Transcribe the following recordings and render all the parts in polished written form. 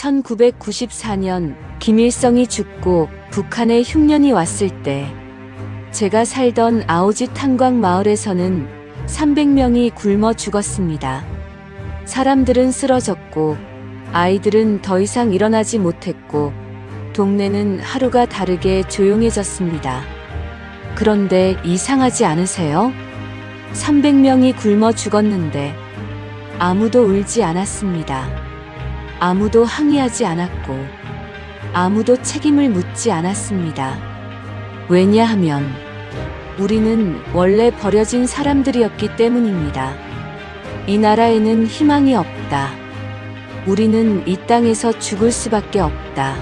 1994년 김일성이 죽고 북한에 흉년이 왔을 때 제가 살던 아오지 탄광 마을에서는 300명이 굶어 죽었습니다. 사람들은 쓰러졌고 아이들은 더 이상 일어나지 못했고 동네는 하루가 다르게 조용해졌습니다. 그런데 이상하지 않으세요? 300명이 굶어 죽었는데 아무도 울지 않았습니다. 아무도 항의하지 않았고 아무도 책임을 묻지 않았습니다. 왜냐하면 우리는 원래 버려진 사람들이었기 때문입니다. 이 나라에는 희망이 없다. 우리는 이 땅에서 죽을 수밖에 없다.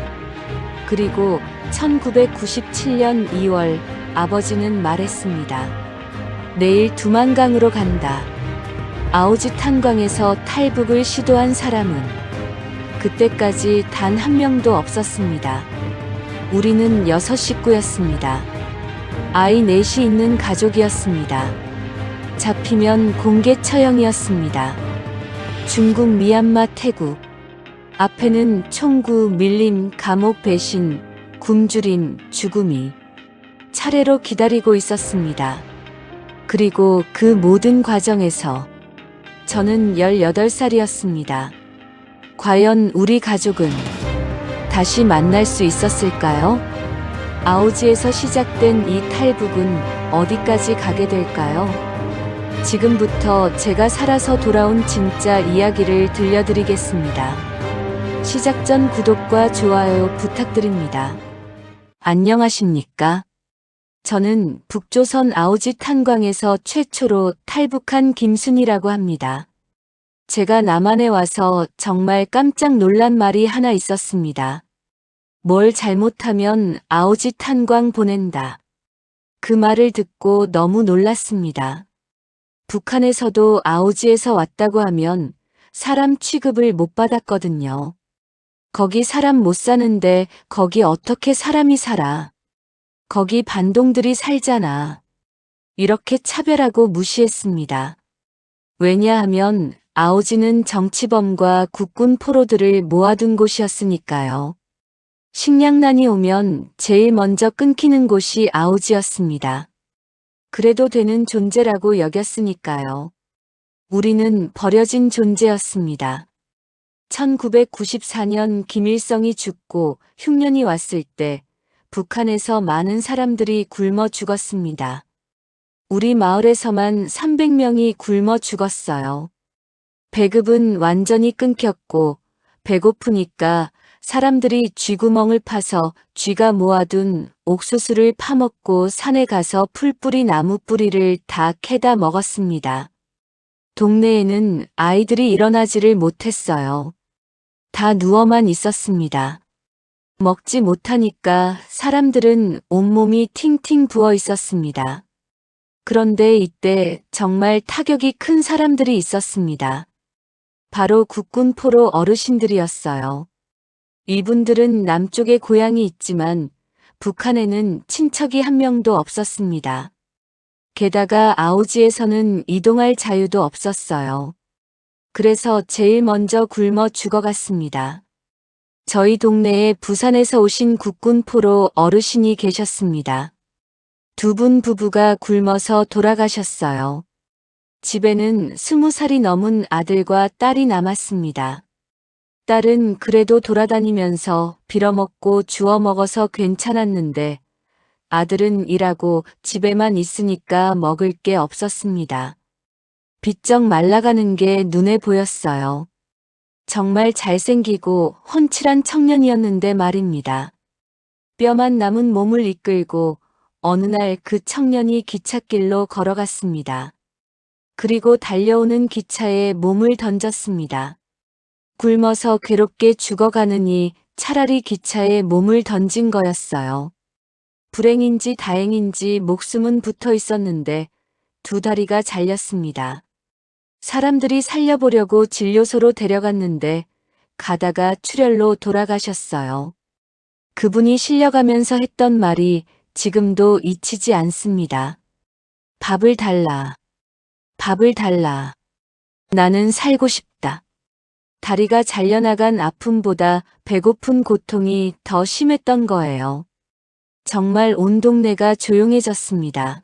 그리고 1997년 2월 아버지는 말했습니다. 내일 두만강으로 간다. 아오지 탄광에서 탈북을 시도한 사람은 그때까지 단 한 명도 없었습니다. 우리는 6식구였습니다. 아이 4이 있는 가족이었습니다. 잡히면 공개 처형이었습니다. 중국, 미얀마, 태국. 앞에는 총구, 밀림, 감옥, 배신, 굶주림, 죽음이 차례로 기다리고 있었습니다. 그리고 그 모든 과정에서 저는 18살이었습니다. 과연 우리 가족은 다시 만날 수 있었을까요? 아오지에서 시작된 이 탈북은 어디까지 가게 될까요? 지금부터 제가 살아서 돌아온 진짜 이야기를 들려드리겠습니다. 시작 전 구독과 좋아요 부탁드립니다. 안녕하십니까? 저는 북조선 아오지 탄광에서 최초로 탈북한 김순이라고 합니다. 제가 남한에 와서 정말 깜짝 놀란 말이 하나 있었습니다. 뭘 잘못하면 아오지 탄광 보낸다. 그 말을 듣고 너무 놀랐습니다. 북한에서도 아오지에서 왔다고 하면 사람 취급을 못 받았거든요. 거기 사람 못 사는데 거기 어떻게 사람이 살아? 거기 반동들이 살잖아. 이렇게 차별하고 무시했습니다. 왜냐하면 아오지는 정치범과 국군 포로들을 모아둔 곳이었으니까요. 식량난이 오면 제일 먼저 끊기는 곳이 아오지였습니다. 그래도 되는 존재라고 여겼으니까요. 우리는 버려진 존재였습니다. 1994년 김일성이 죽고 흉년이 왔을 때 북한에서 많은 사람들이 굶어 죽었습니다. 우리 마을에서만 300명이 굶어 죽었어요. 배급은 완전히 끊겼고 배고프니까 사람들이 쥐구멍을 파서 쥐가 모아둔 옥수수를 파먹고 산에 가서 풀뿌리 나무 뿌리를 다 캐다 먹었습니다. 동네에는 아이들이 일어나지를 못했어요. 다 누워만 있었습니다. 먹지 못하니까 사람들은 온몸이 팅팅 부어 있었습니다. 그런데 이때 정말 타격이 큰 사람들이 있었습니다. 바로 국군 포로 어르신들이었어요. 이분들은 남쪽에 고향이 있지만 북한에는 친척이 한 명도 없었습니다. 게다가 아오지에서는 이동할 자유도 없었어요. 그래서 제일 먼저 굶어 죽어갔습니다. 저희 동네에 부산에서 오신 국군 포로 어르신이 계셨습니다. 두 분 부부가 굶어서 돌아가셨어요. 집에는 20살이 넘은 아들과 딸이 남았습니다. 딸은 그래도 돌아다니면서 빌어먹고 주워 먹어서 괜찮았는데 아들은 일하고 집에만 있으니까 먹을 게 없었습니다. 비쩍 말라가는 게 눈에 보였어요. 정말 잘생기고 훤칠한 청년이었는데 말입니다. 뼈만 남은 몸을 이끌고 어느 날 그 청년이 기찻길로 걸어갔습니다. 그리고 달려오는 기차에 몸을 던졌습니다. 굶어서 괴롭게 죽어가느니 차라리 기차에 몸을 던진 거였어요. 불행인지 다행인지 목숨은 붙어 있었는데 두 다리가 잘렸습니다. 사람들이 살려보려고 진료소로 데려갔는데 가다가 출혈로 돌아가셨어요. 그분이 실려가면서 했던 말이 지금도 잊히지 않습니다. 밥을 달라. 밥을 달라. 나는 살고 싶다. 다리가 잘려나간 아픔보다 배고픈 고통이 더 심했던 거예요. 정말 온 동네가 조용해졌습니다.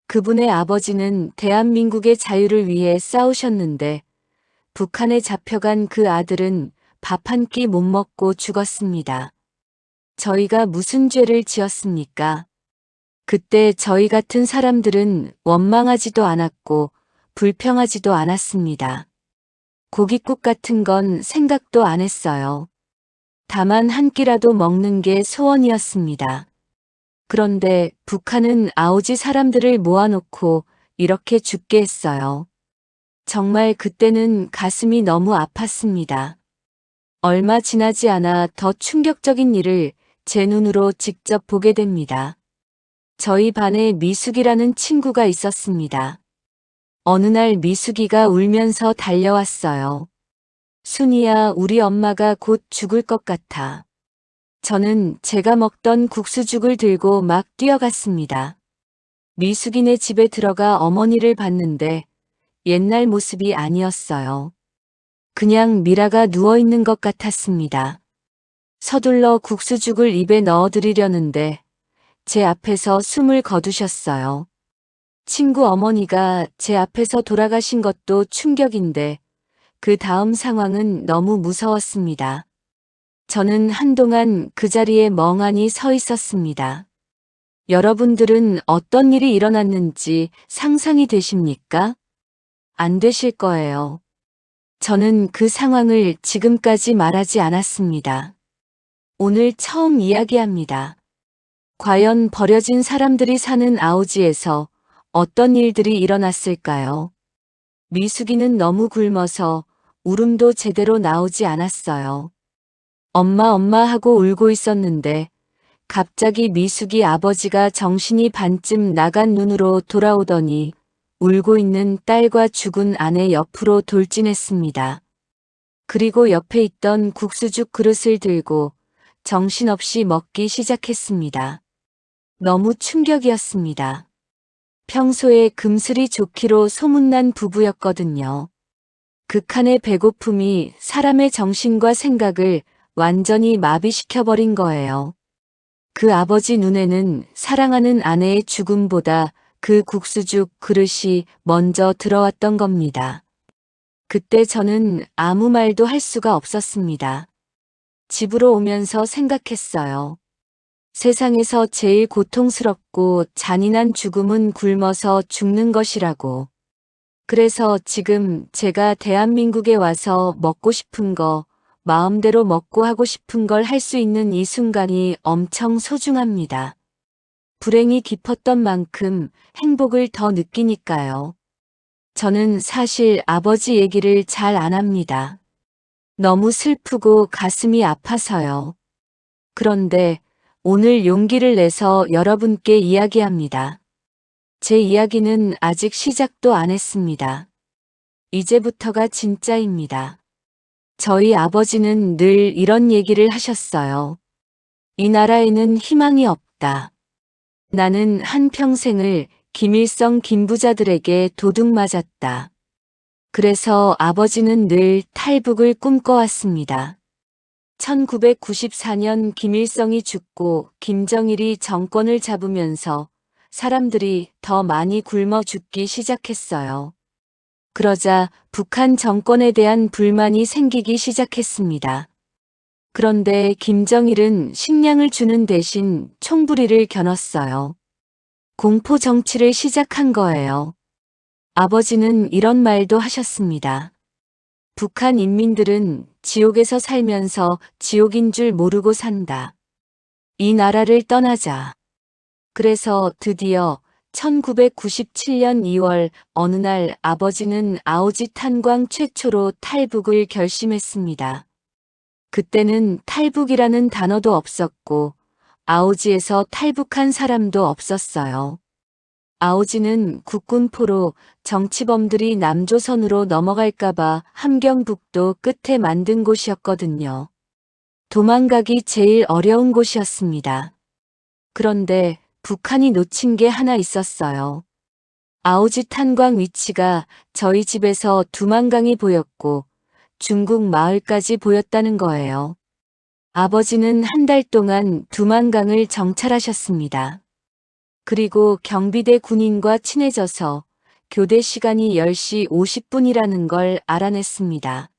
그분의 아버지는 대한민국의 자유를 위해 싸우셨는데 북한에 잡혀간 그 아들은 밥 한 끼 못 먹고 죽었습니다. 저희가 무슨 죄를 지었습니까? 그때 저희 같은 사람들은 원망하지도 않았고 불평하지도 않았습니다. 고깃국 같은 건 생각도 안 했어요. 다만 한 끼라도 먹는 게 소원이었습니다. 그런데 북한은 아오지 사람들을 모아놓고 이렇게 죽게 했어요. 정말 그때는 가슴이 너무 아팠습니다. 얼마 지나지 않아 더 충격적인 일을 제 눈으로 직접 보게 됩니다. 저희 반에 미숙이라는 친구가 있었습니다. 어느 날 미숙이가 울면서 달려왔어요. 순이야, 우리 엄마가 곧 죽을 것 같아. 저는 제가 먹던 국수죽을 들고 막 뛰어갔습니다. 미숙이네 집에 들어가 어머니를 봤는데 옛날 모습이 아니었어요. 그냥 미라가 누워있는 것 같았습니다. 서둘러 국수죽을 입에 넣어드리려는데 제 앞에서 숨을 거두셨어요. 친구 어머니가 제 앞에서 돌아가신 것도 충격인데 그 다음 상황은 너무 무서웠습니다. 저는 한동안 그 자리에 멍하니 서 있었습니다. 여러분들은 어떤 일이 일어났는지 상상이 되십니까? 안 되실 거예요. 저는 그 상황을 지금까지 말하지 않았습니다. 오늘 처음 이야기합니다. 과연 버려진 사람들이 사는 아오지에서 어떤 일들이 일어났을까요? 미숙이는 너무 굶어서 울음도 제대로 나오지 않았어요. 엄마 엄마 하고 울고 있었는데 갑자기 미숙이 아버지가 정신이 반쯤 나간 눈으로 돌아오더니 울고 있는 딸과 죽은 아내 옆으로 돌진했습니다. 그리고 옆에 있던 국수죽 그릇을 들고 정신없이 먹기 시작했습니다. 너무 충격이었습니다. 평소에 금슬이 좋기로 소문난 부부였거든요. 극한의 배고픔이 사람의 정신과 생각을 완전히 마비시켜버린 거예요. 그 아버지 눈에는 사랑하는 아내의 죽음보다 그 국수죽 그릇이 먼저 들어왔던 겁니다. 그때 저는 아무 말도 할 수가 없었습니다. 집으로 오면서 생각했어요. 세상에서 제일 고통스럽고 잔인한 죽음은 굶어서 죽는 것이라고. 그래서 지금 제가 대한민국에 와서 먹고 싶은 거, 마음대로 먹고 하고 싶은 걸 할 수 있는 이 순간이 엄청 소중합니다. 불행이 깊었던 만큼 행복을 더 느끼니까요. 저는 사실 아버지 얘기를 잘 안 합니다. 너무 슬프고 가슴이 아파서요. 그런데 오늘 용기를 내서 여러분께 이야기합니다. 제 이야기는 아직 시작도 안 했습니다. 이제부터가 진짜입니다. 저희 아버지는 늘 이런 얘기를 하셨어요. 이 나라에는 희망이 없다. 나는 한평생을 김일성 김부자들에게 도둑맞았다. 그래서 아버지는 늘 탈북을 꿈꿔왔습니다. 1994년 김일성이 죽고 김정일이 정권을 잡으면서 사람들이 더 많이 굶어 죽기 시작했어요. 그러자 북한 정권에 대한 불만이 생기기 시작했습니다. 그런데 김정일은 식량을 주는 대신 총부리를 겨눴어요. 공포 정치를 시작한 거예요. 아버지는 이런 말도 하셨습니다. 북한 인민들은 지옥에서 살면서 지옥인 줄 모르고 산다. 이 나라를 떠나자. 그래서 드디어 1997년 2월 어느 날 아버지는 아오지 탄광 최초로 탈북을 결심했습니다. 그때는 탈북이라는 단어도 없었고 아오지에서 탈북한 사람도 없었어요. 아오지는 국군포로 정치범들이 남조선으로 넘어갈까봐 함경북도 끝에 만든 곳이었거든요. 도망가기 제일 어려운 곳이었습니다. 그런데 북한이 놓친 게 하나 있었어요. 아오지 탄광 위치가 저희 집에서 두만강이 보였고 중국 마을까지 보였다는 거예요. 아버지는 한 달 동안 두만강을 정찰하셨습니다. 그리고 경비대 군인과 친해져서 교대 시간이 10시 50분이라는 걸 알아냈습니다.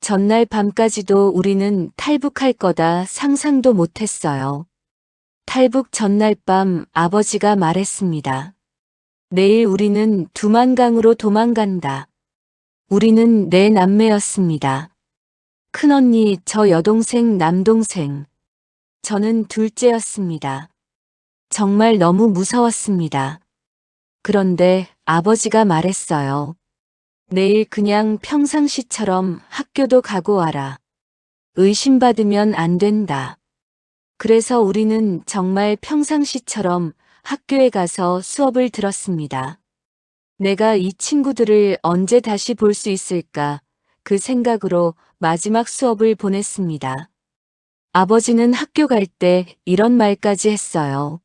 전날 밤까지도 우리는 탈북할 거다 상상도 못했어요. 탈북 전날 밤 아버지가 말했습니다. 내일 우리는 두만강으로 도망간다. 우리는 네 남매였습니다. 큰언니, 저 여동생, 남동생. 저는 둘째였습니다. 정말 너무 무서웠습니다. 그런데 아버지가 말했어요. 내일 그냥 평상시처럼 학교도 가고 와라. 의심받으면 안 된다. 그래서 우리는 정말 평상시처럼 학교에 가서 수업을 들었습니다. 내가 이 친구들을 언제 다시 볼 수 있을까? 그 생각으로 마지막 수업을 보냈습니다. 아버지는 학교 갈 때 이런 말까지 했어요.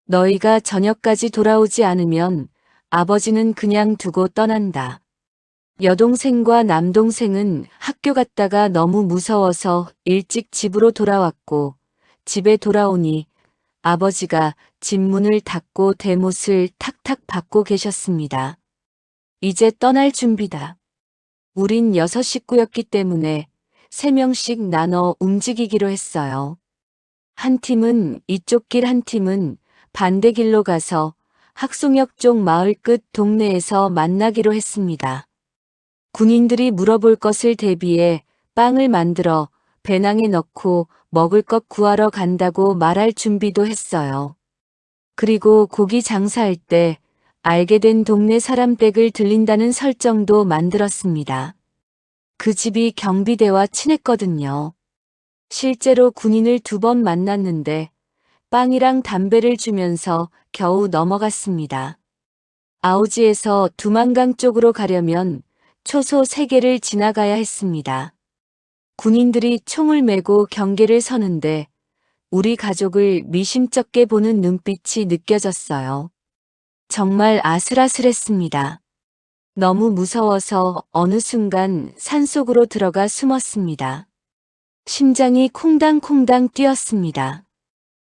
너희가 저녁까지 돌아오지 않으면 아버지는 그냥 두고 떠난다. 여동생과 남동생은 학교 갔다가 너무 무서워서 일찍 집으로 돌아왔고, 집에 돌아오니 아버지가 집 문을 닫고 대못을 탁탁 받고 계셨습니다. 이제 떠날 준비다. 우린 6식구였기 때문에 3명씩 나눠 움직이기로 했어요. 한 팀은 이쪽 길, 한 팀은 반대 길로 가서 학송역 쪽 마을 끝 동네에서 만나기로 했습니다. 군인들이 물어볼 것을 대비해 빵을 만들어 배낭에 넣고 먹을 것 구하러 간다고 말할 준비도 했어요. 그리고 고기 장사할 때 알게 된 동네 사람 댁을 들린다는 설정도 만들었습니다. 그 집이 경비대와 친했거든요. 실제로 군인을 2번 만났는데 빵이랑 담배를 주면서 겨우 넘어갔습니다. 아우지에서 두만강 쪽으로 가려면 초소 3개를 지나가야 했습니다. 군인들이 총을 메고 경계를 서는데 우리 가족을 미심쩍게 보는 눈빛이 느껴졌어요. 정말 아슬아슬했습니다. 너무 무서워서 어느 순간 산속으로 들어가 숨었습니다. 심장이 콩당콩당 뛰었습니다.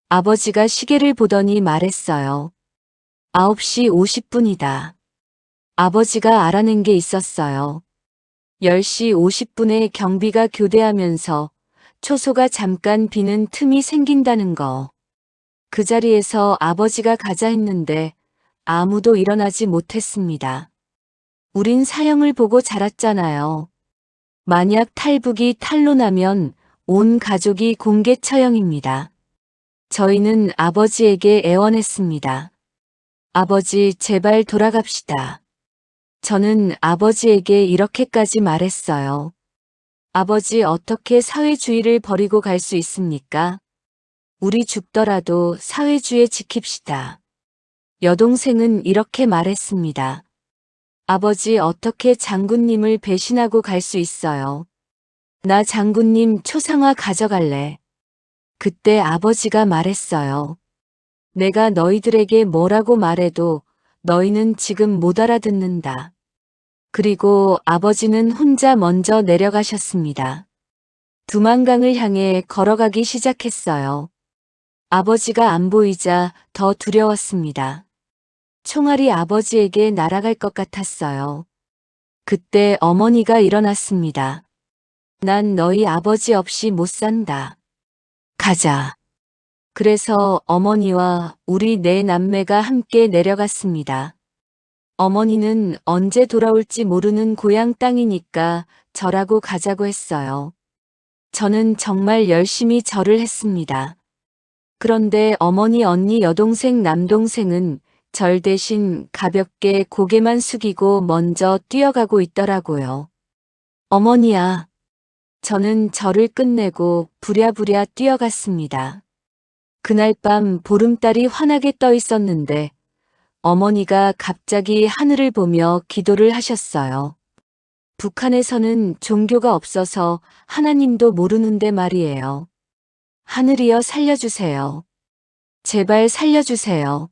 아버지가 시계를 보더니 말했어요. 9시 50분이다. 아버지가 알아낸 게 있었어요. 10시 50분에 경비가 교대하면서 초소가 잠깐 비는 틈이 생긴다는 거. 그 자리에서 아버지가 가자 했는데 아무도 일어나지 못했습니다. 우린 사형을 보고 자랐잖아요. 만약 탈북이 탄로나면 온 가족이 공개 처형입니다. 저희는 아버지에게 애원했습니다. 아버지, 제발 돌아갑시다. 저는 아버지에게 이렇게까지 말했어요. 아버지, 어떻게 사회주의를 버리고 갈 수 있습니까? 우리 죽더라도 사회주의 지킵시다. 여동생은 이렇게 말했습니다. 아버지, 어떻게 장군님을 배신하고 갈 수 있어요? 나 장군님 초상화 가져갈래. 그때 아버지가 말했어요. 내가 너희들에게 뭐라고 말해도 너희는 지금 못 알아듣는다. 그리고 아버지는 혼자 먼저 내려가셨습니다. 두만강을 향해 걸어가기 시작했어요. 아버지가 안 보이자 더 두려웠습니다. 총알이 아버지에게 날아갈 것 같았어요. 그때 어머니가 일어났습니다. 난 너희 아버지 없이 못 산다. 가자. 그래서 어머니와 우리 4남매가 함께 내려갔습니다. 어머니는 언제 돌아올지 모르는 고향 땅이니까 절하고 가자고 했어요. 저는 정말 열심히 절을 했습니다. 그런데 어머니, 언니, 여동생, 남동생은 절 대신 가볍게 고개만 숙이고 먼저 뛰어가고 있더라고요. 어머니야. 저는 절을 끝내고 부랴부랴 뛰어갔습니다. 그날 밤 보름달이 환하게 떠 있었는데 어머니가 갑자기 하늘을 보며 기도를 하셨어요. 북한에서는 종교가 없어서 하나님도 모르는데 말이에요. 하늘이여 살려주세요. 제발 살려주세요.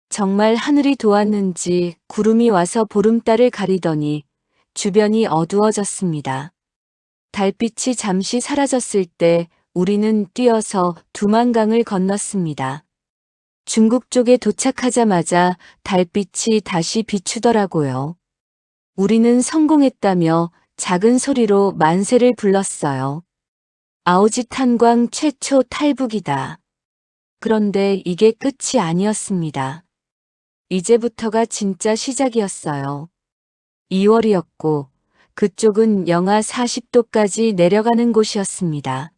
정말 하늘이 도왔는지 구름이 와서 보름달을 가리더니 주변이 어두워졌습니다. 달빛이 잠시 사라졌을 때 우리는 뛰어서 두만강을 건넜습니다. 중국 쪽에 도착하자마자 달빛이 다시 비추더라고요. 우리는 성공했다며 작은 소리로 만세를 불렀어요. 아오지 탄광 최초 탈북이다. 그런데 이게 끝이 아니었습니다. 이제부터가 진짜 시작이었어요. 2월이었고 그쪽은 영하 40도까지 내려가는 곳이었습니다.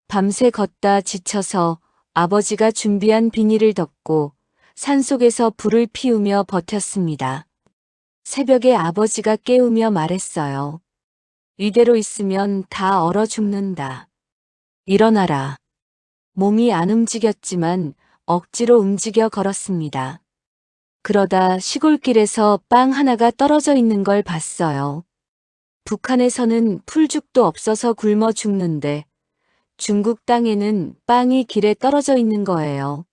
밤새 걷다 지쳐서 아버지가 준비한 비닐을 덮고 산속에서 불을 피우며 버텼습니다. 새벽에 아버지가 깨우며 말했어요. 이대로 있으면 다 얼어 죽는다. 일어나라. 몸이 안 움직였지만 억지로 움직여 걸었습니다. 그러다 시골길에서 빵 하나가 떨어져 있는 걸 봤어요. 북한에서는 풀죽도 없어서 굶어 죽는데 중국 땅에는 빵이 길에 떨어져 있는 거예요.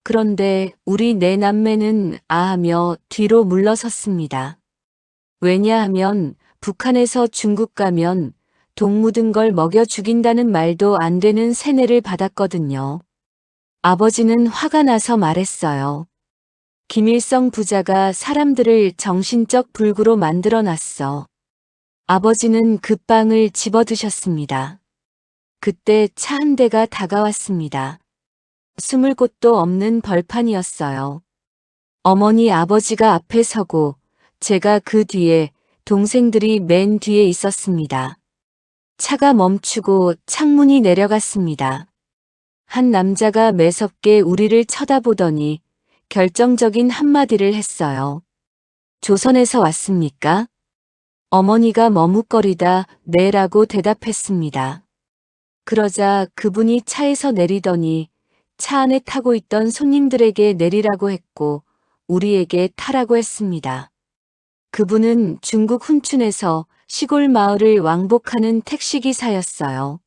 그런데 우리 네 남매는 아하며 뒤로 물러섰습니다. 왜냐하면 북한에서 중국 가면 독 묻은 걸 먹여 죽인다는 말도 안 되는 세뇌를 받았거든요. 아버지는 화가 나서 말했어요. 김일성 부자가 사람들을 정신적 불구로 만들어 놨어. 아버지는 그 빵을 집어드셨습니다. 그때 차 한 대가 다가왔습니다. 숨을 곳도 없는 벌판이었어요. 어머니 아버지가 앞에 서고 제가 그 뒤에 동생들이 맨 뒤에 있었습니다. 차가 멈추고 창문이 내려갔습니다. 한 남자가 매섭게 우리를 쳐다보더니 결정적인 한마디를 했어요. 조선에서 왔습니까? 어머니가 머뭇거리다 네라고 대답했습니다. 그러자 그분이 차에서 내리더니 차 안에 타고 있던 손님들에게 내리라고 했고 우리에게 타라고 했습니다. 그분은 중국 훈춘에서 시골 마을을 왕복하는 택시기사였어요.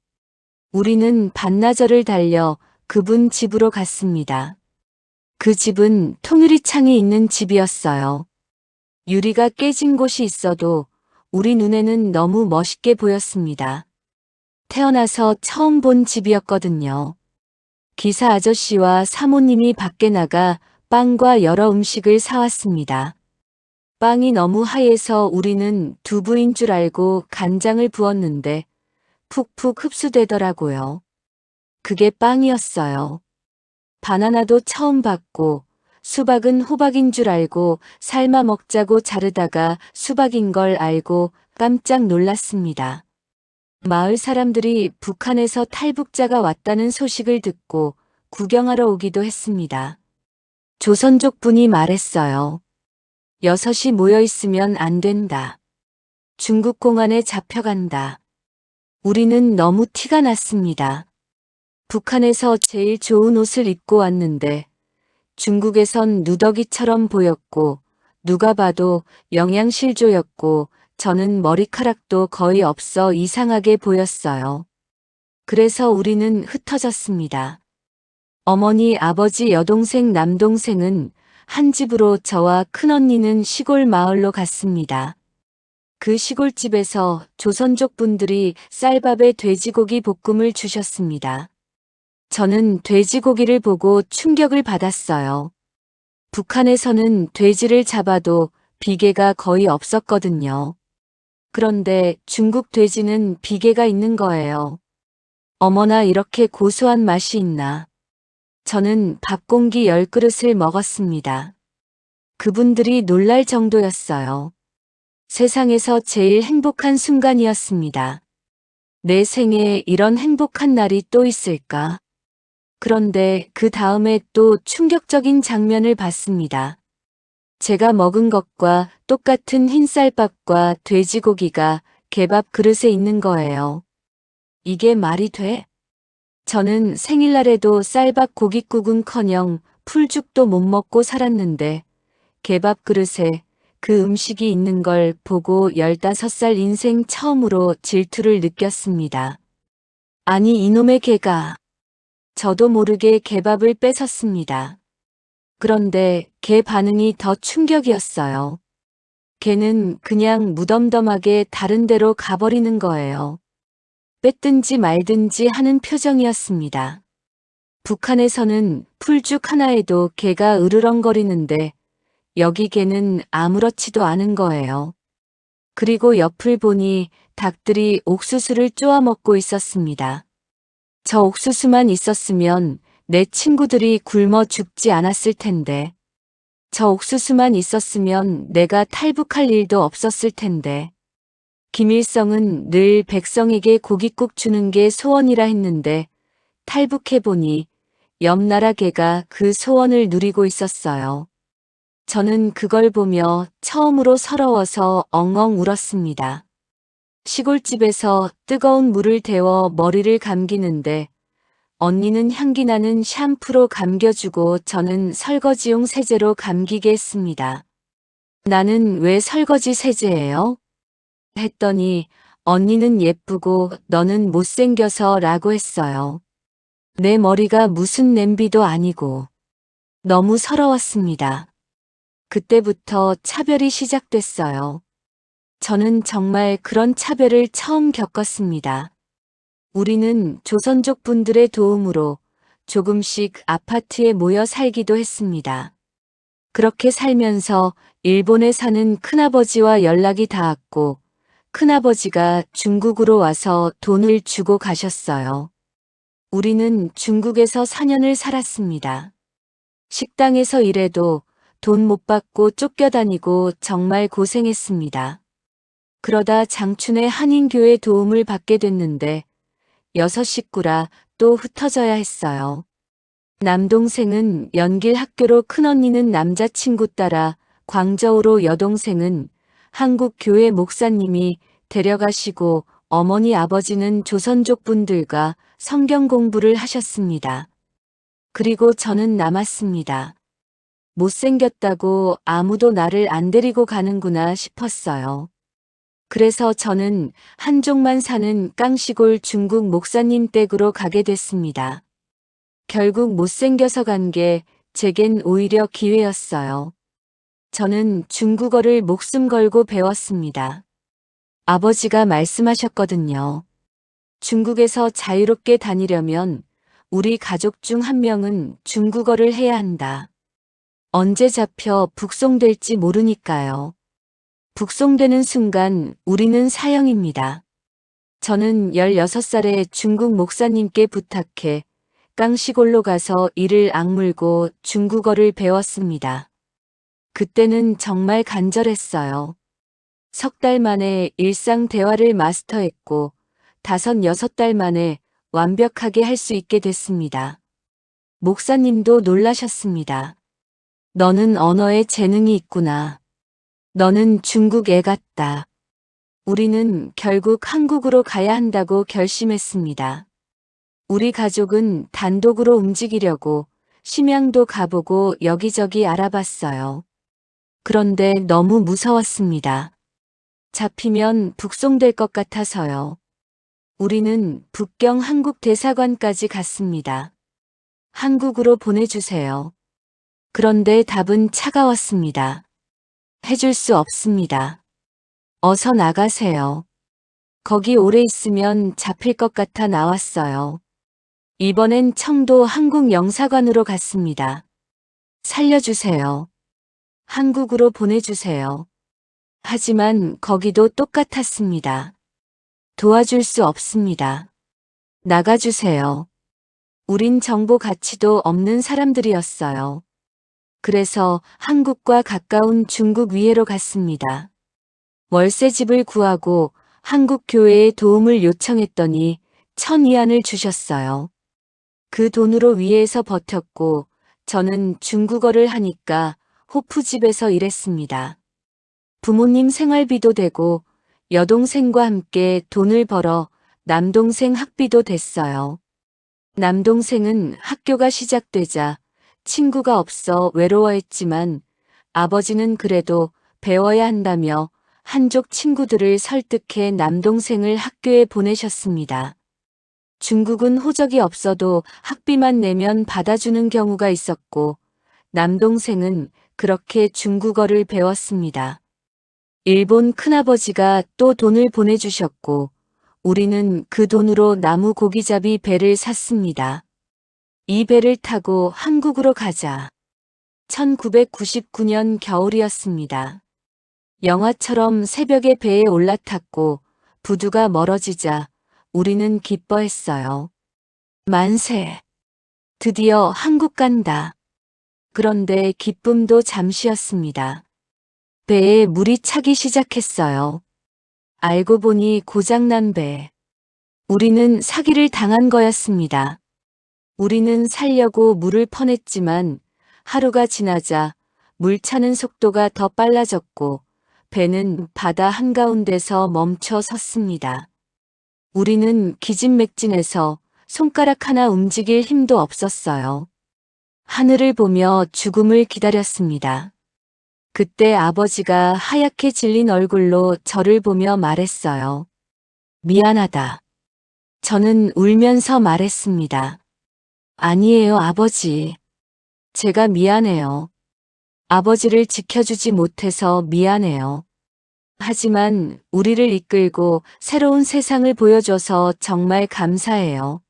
우리는 반나절을 달려 그분 집으로 갔습니다. 그 집은 통유리 창이 있는 집이었어요. 유리가 깨진 곳이 있어도 우리 눈에는 너무 멋있게 보였습니다. 태어나서 처음 본 집이었거든요. 기사 아저씨와 사모님이 밖에 나가 빵과 여러 음식을 사왔습니다. 빵이 너무 하얘서 우리는 두부인 줄 알고 간장을 부었는데 푹푹 흡수되더라고요. 그게 빵이었어요. 바나나도 처음 봤고 수박은 호박인 줄 알고 삶아 먹자고 자르다가 수박인 걸 알고 깜짝 놀랐습니다. 마을 사람들이 북한에서 탈북자가 왔다는 소식을 듣고 구경하러 오기도 했습니다. 조선족 분이 말했어요. 6이 모여 있으면 안 된다. 중국 공안에 잡혀간다. 우리는 너무 티가 났습니다. 북한에서 제일 좋은 옷을 입고 왔는데 중국에선 누더기처럼 보였고 누가 봐도 영양실조였고 저는 머리카락도 거의 없어 이상하게 보였어요. 그래서 우리는 흩어졌습니다. 어머니, 아버지, 여동생, 남동생은 한 집으로 저와 큰언니는 시골 마을로 갔습니다. 그 시골집에서 조선족 분들이 쌀밥에 돼지고기 볶음을 주셨습니다. 저는 돼지고기를 보고 충격을 받았어요. 북한에서는 돼지를 잡아도 비계가 거의 없었거든요. 그런데 중국 돼지는 비계가 있는 거예요. 어머나 이렇게 고소한 맛이 있나. 저는 밥공기 10그릇을 먹었습니다. 그분들이 놀랄 정도였어요. 세상에서 제일 행복한 순간이었습니다. 내 생에 이런 행복한 날이 또 있을까? 그런데 그 다음에 또 충격적인 장면을 봤습니다. 제가 먹은 것과 똑같은 흰쌀밥과 돼지고기가 개밥 그릇에 있는 거예요. 이게 말이 돼? 저는 생일날에도 쌀밥 고깃국은커녕 풀죽도 못 먹고 살았는데 개밥 그릇에 그 음식이 있는 걸 보고 15살 인생 처음으로 질투를 느꼈습니다. 아니 이놈의 개가. 저도 모르게 개밥을 뺏었습니다. 그런데 개 반응이 더 충격이었어요. 걔는 그냥 무덤덤하게 다른 데로 가버리는 거예요. 뺐든지 말든지 하는 표정이었습니다. 북한에서는 풀죽 하나에도 개가 으르렁거리는데 여기 개는 아무렇지도 않은 거예요. 그리고 옆을 보니 닭들이 옥수수를 쪼아 먹고 있었습니다. 저 옥수수만 있었으면 내 친구들이 굶어 죽지 않았을 텐데. 저 옥수수만 있었으면 내가 탈북할 일도 없었을 텐데. 김일성은 늘 백성에게 고깃국 주는 게 소원이라 했는데 탈북해보니 옆 나라 개가 그 소원을 누리고 있었어요. 저는 그걸 보며 처음으로 서러워서 엉엉 울었습니다. 시골집에서 뜨거운 물을 데워 머리를 감기는데 언니는 향기나는 샴푸로 감겨주고 저는 설거지용 세제로 감기게 했습니다. 나는 왜 설거지 세제예요? 했더니 언니는 예쁘고 너는 못생겨서 라고 했어요. 내 머리가 무슨 냄비도 아니고 너무 서러웠습니다. 그때부터 차별이 시작됐어요. 저는 정말 그런 차별을 처음 겪었습니다. 우리는 조선족 분들의 도움으로 조금씩 아파트에 모여 살기도 했습니다. 그렇게 살면서 일본에 사는 큰아버지와 연락이 닿았고 큰아버지가 중국으로 와서 돈을 주고 가셨어요. 우리는 중국에서 4년을 살았습니다. 식당에서 일해도 돈 못 받고 쫓겨다니고 정말 고생했습니다. 그러다 장춘의 한인교회 도움을 받게 됐는데 6 식구라 또 흩어져야 했어요. 남동생은 연길 학교로 큰언니는 남자친구 따라 광저우로 여동생은 한국 교회 목사님이 데려가시고 어머니 아버지는 조선족 분들과 성경 공부를 하셨습니다. 그리고 저는 남았습니다. 못생겼다고 아무도 나를 안 데리고 가는구나 싶었어요. 그래서 저는 한족만 사는 깡시골 중국 목사님 댁으로 가게 됐습니다. 결국 못생겨서 간 게 제겐 오히려 기회였어요. 저는 중국어를 목숨 걸고 배웠습니다. 아버지가 말씀하셨거든요. 중국에서 자유롭게 다니려면 우리 가족 중 한 명은 중국어를 해야 한다. 언제 잡혀 북송될지 모르니까요. 북송되는 순간 우리는 사형입니다. 저는 16살에 중국 목사님께 부탁해 깡시골로 가서 이를 악물고 중국어를 배웠습니다. 그때는 정말 간절했어요. 3달 만에 일상 대화를 마스터했고 5, 6달 만에 완벽하게 할 수 있게 됐습니다. 목사님도 놀라셨습니다. 너는 언어에 재능이 있구나. 너는 중국 애 같다. 우리는 결국 한국으로 가야 한다고 결심했습니다. 우리 가족은 단독으로 움직이려고 심양도 가보고 여기저기 알아봤어요. 그런데 너무 무서웠습니다. 잡히면 북송될 것 같아서요. 우리는 북경 한국 대사관까지 갔습니다. 한국으로 보내주세요. 그런데 답은 차가웠습니다. 해줄 수 없습니다. 어서 나가세요. 거기 오래 있으면 잡힐 것 같아 나왔어요. 이번엔 청도 한국영사관으로 갔습니다. 살려주세요. 한국으로 보내주세요. 하지만 거기도 똑같았습니다. 도와줄 수 없습니다. 나가주세요. 우린 정보 가치도 없는 사람들이었어요. 그래서 한국과 가까운 중국 위해로 갔습니다. 월세집을 구하고 한국 교회에 도움을 요청했더니 1,000위안을 주셨어요. 그 돈으로 위에서 버텼고 저는 중국어를 하니까 호프집에서 일했습니다. 부모님 생활비도 되고 여동생과 함께 돈을 벌어 남동생 학비도 됐어요. 남동생은 학교가 시작되자 친구가 없어 외로워했지만 아버지는 그래도 배워야 한다며 한족 친구들을 설득해 남동생을 학교에 보내셨습니다. 중국은 호적이 없어도 학비만 내면 받아주는 경우가 있었고 남동생은 그렇게 중국어를 배웠습니다. 일본 큰아버지가 또 돈을 보내주셨고 우리는 그 돈으로 나무 고기잡이 배를 샀습니다. 이 배를 타고 한국으로 가자. 1999년 겨울이었습니다. 영화처럼 새벽에 배에 올라탔고 부두가 멀어지자 우리는 기뻐했어요. 만세! 드디어 한국 간다. 그런데 기쁨도 잠시였습니다. 배에 물이 차기 시작했어요. 알고 보니 고장난 배. 우리는 사기를 당한 거였습니다. 우리는 살려고 물을 퍼냈지만 하루가 지나자 물 차는 속도가 더 빨라졌고 배는 바다 한가운데서 멈춰 섰습니다. 우리는 기진맥진해서 손가락 하나 움직일 힘도 없었어요. 하늘을 보며 죽음을 기다렸습니다. 그때 아버지가 하얗게 질린 얼굴로 저를 보며 말했어요. 미안하다. 저는 울면서 말했습니다. 아니에요, 아버지. 제가 미안해요. 아버지를 지켜주지 못해서 미안해요. 하지만 우리를 이끌고 새로운 세상을 보여줘서 정말 감사해요.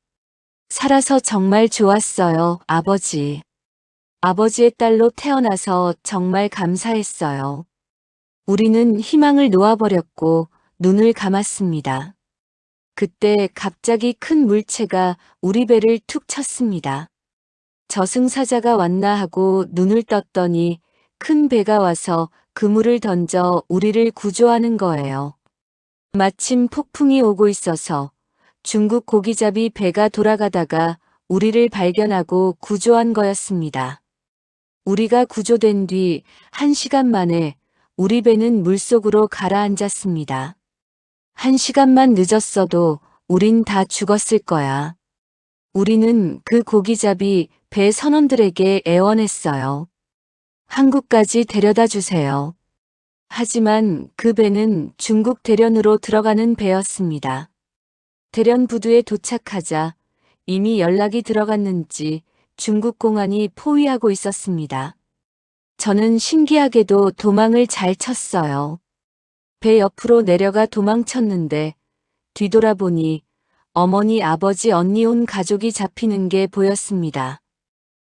살아서 정말 좋았어요, 아버지. 아버지의 딸로 태어나서 정말 감사했어요. 우리는 희망을 놓아버렸고 눈을 감았습니다. 그때 갑자기 큰 물체가 우리 배를 툭 쳤습니다. 저승사자가 왔나 하고 눈을 떴더니 큰 배가 와서 그물을 던져 우리를 구조하는 거예요. 마침 폭풍이 오고 있어서 중국 고기잡이 배가 돌아가다가 우리를 발견하고 구조한 거였습니다. 우리가 구조된 뒤 1시간 만에 우리 배는 물속으로 가라앉았습니다. 1시간만 늦었어도 우린 다 죽었을 거야. 우리는 그 고기잡이 배 선원들에게 애원했어요. 한국까지 데려다 주세요. 하지만 그 배는 중국 대련으로 들어가는 배였습니다. 대련 부두에 도착하자 이미 연락이 들어갔는지 중국 공안이 포위하고 있었습니다. 저는 신기하게도 도망을 잘 쳤어요. 배 옆으로 내려가 도망쳤는데 뒤돌아보니 어머니, 아버지, 언니 온 가족이 잡히는 게 보였습니다.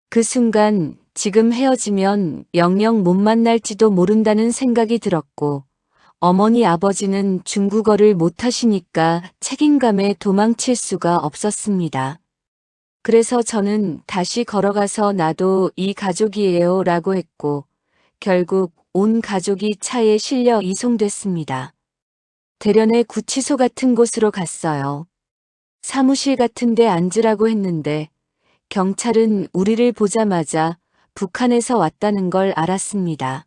그 순간 지금 헤어지면 영영 못 만날지도 모른다는 생각이 들었고 어머니, 아버지는 중국어를 못하시니까 책임감에 도망칠 수가 없었습니다. 그래서 저는 다시 걸어가서 나도 이 가족이에요 라고 했고 결국 온 가족이 차에 실려 이송됐습니다. 대련의 구치소 같은 곳으로 갔어요. 사무실 같은 데 앉으라고 했는데 경찰은 우리를 보자마자 북한에서 왔다는 걸 알았습니다.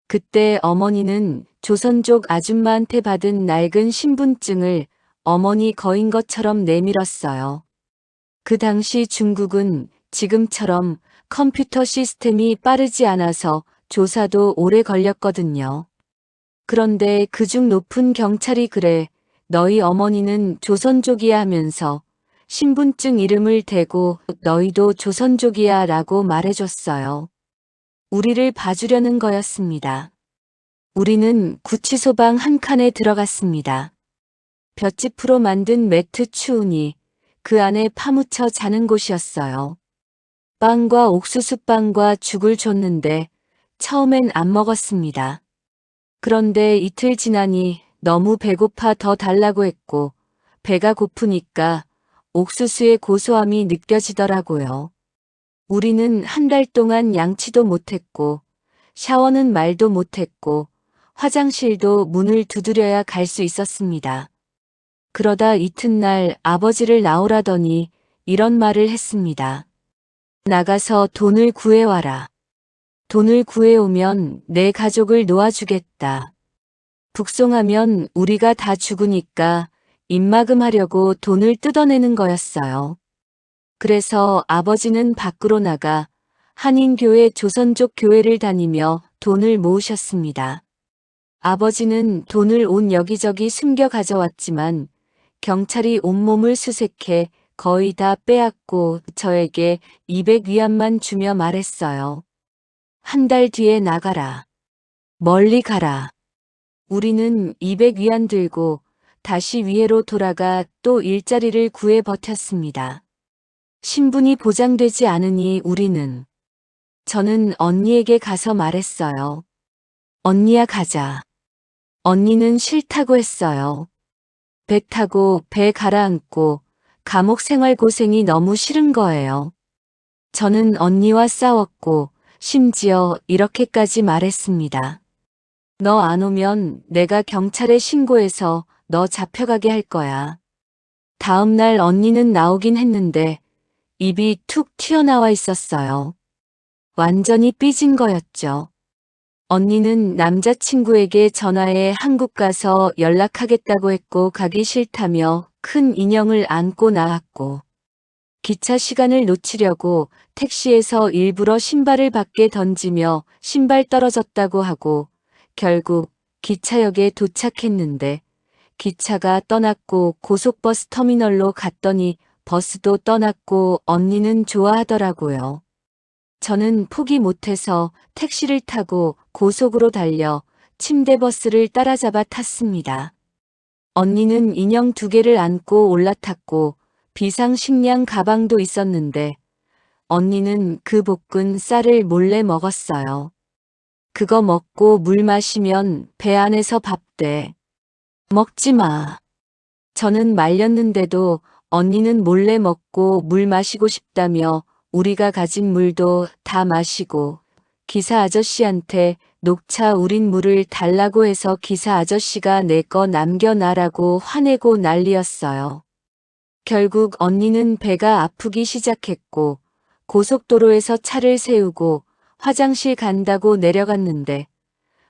그때 어머니는 조선족 아줌마한테 받은 낡은 신분증을 어머니 거인 것처럼 내밀었어요. 그 당시 중국은 지금처럼 컴퓨터 시스템이 빠르지 않아서 조사도 오래 걸렸거든요. 그런데 그중 높은 경찰이 그래, 너희 어머니는 조선족이야 하면서 신분증 이름을 대고 너희도 조선족이야 라고 말해줬어요. 우리를 봐주려는 거였습니다. 우리는 구치소 방 한 칸에 들어갔습니다. 볏짚으로 만든 매트 추우니 그 안에 파묻혀 자는 곳이었어요. 빵과 옥수수빵과 죽을 줬는데 처음엔 안 먹었습니다. 그런데 이틀 지나니 너무 배고파 더 달라고 했고 배가 고프니까 옥수수의 고소함이 느껴지더라고요. 우리는 한 달 동안 양치도 못했고 샤워는 말도 못했고 화장실도 문을 두드려야 갈 수 있었습니다. 그러다 이튿날 아버지를 나오라더니 이런 말을 했습니다. 나가서 돈을 구해와라. 돈을 구해오면 내 가족을 놓아주겠다. 북송하면 우리가 다 죽으니까 입막음하려고 돈을 뜯어내는 거였어요. 그래서 아버지는 밖으로 나가 한인교회 조선족 교회를 다니며 돈을 모으셨습니다. 아버지는 돈을 온 여기저기 숨겨 가져왔지만 경찰이 온몸을 수색해 거의 다 빼앗고 저에게 200위안만 주며 말했어요. 한 달 뒤에 나가라. 멀리 가라. 우리는 200위안 들고 다시 위해로 돌아가 또 일자리를 구해 버텼습니다. 신분이 보장되지 않으니 저는 언니에게 가서 말했어요. 언니야 가자. 언니는 싫다고 했어요. 배 타고 배 가라앉고 감옥 생활 고생이 너무 싫은 거예요. 저는 언니와 싸웠고 심지어 이렇게까지 말했습니다. 너 안 오면 내가 경찰에 신고해서 너 잡혀가게 할 거야. 다음 날 언니는 나오긴 했는데 입이 툭 튀어나와 있었어요. 완전히 삐진 거였죠. 언니는 남자친구에게 전화해 한국 가서 연락하겠다고 했고 가기 싫다며 큰 인형을 안고 나왔고 기차 시간을 놓치려고 택시에서 일부러 신발을 밖에 던지며 신발 떨어졌다고 하고 결국 기차역에 도착했는데 기차가 떠났고 고속버스 터미널로 갔더니 버스도 떠났고 언니는 좋아하더라고요. 저는 포기 못해서 택시를 타고 고속으로 달려 침대버스를 따라잡아 탔습니다. 언니는 인형 2개를 안고 올라탔고 비상식량 가방도 있었는데 언니는 그 볶은 쌀을 몰래 먹었어요. 그거 먹고 물 마시면 배 안에서 밥 돼. 먹지 마. 저는 말렸는데도 언니는 몰래 먹고 물 마시고 싶다며 우리가 가진 물도 다 마시고 기사 아저씨한테 녹차 우린 물을 달라고 해서 기사 아저씨가 내 거 남겨놔라고 화내고 난리였어요. 결국 언니는 배가 아프기 시작했고 고속도로에서 차를 세우고 화장실 간다고 내려갔는데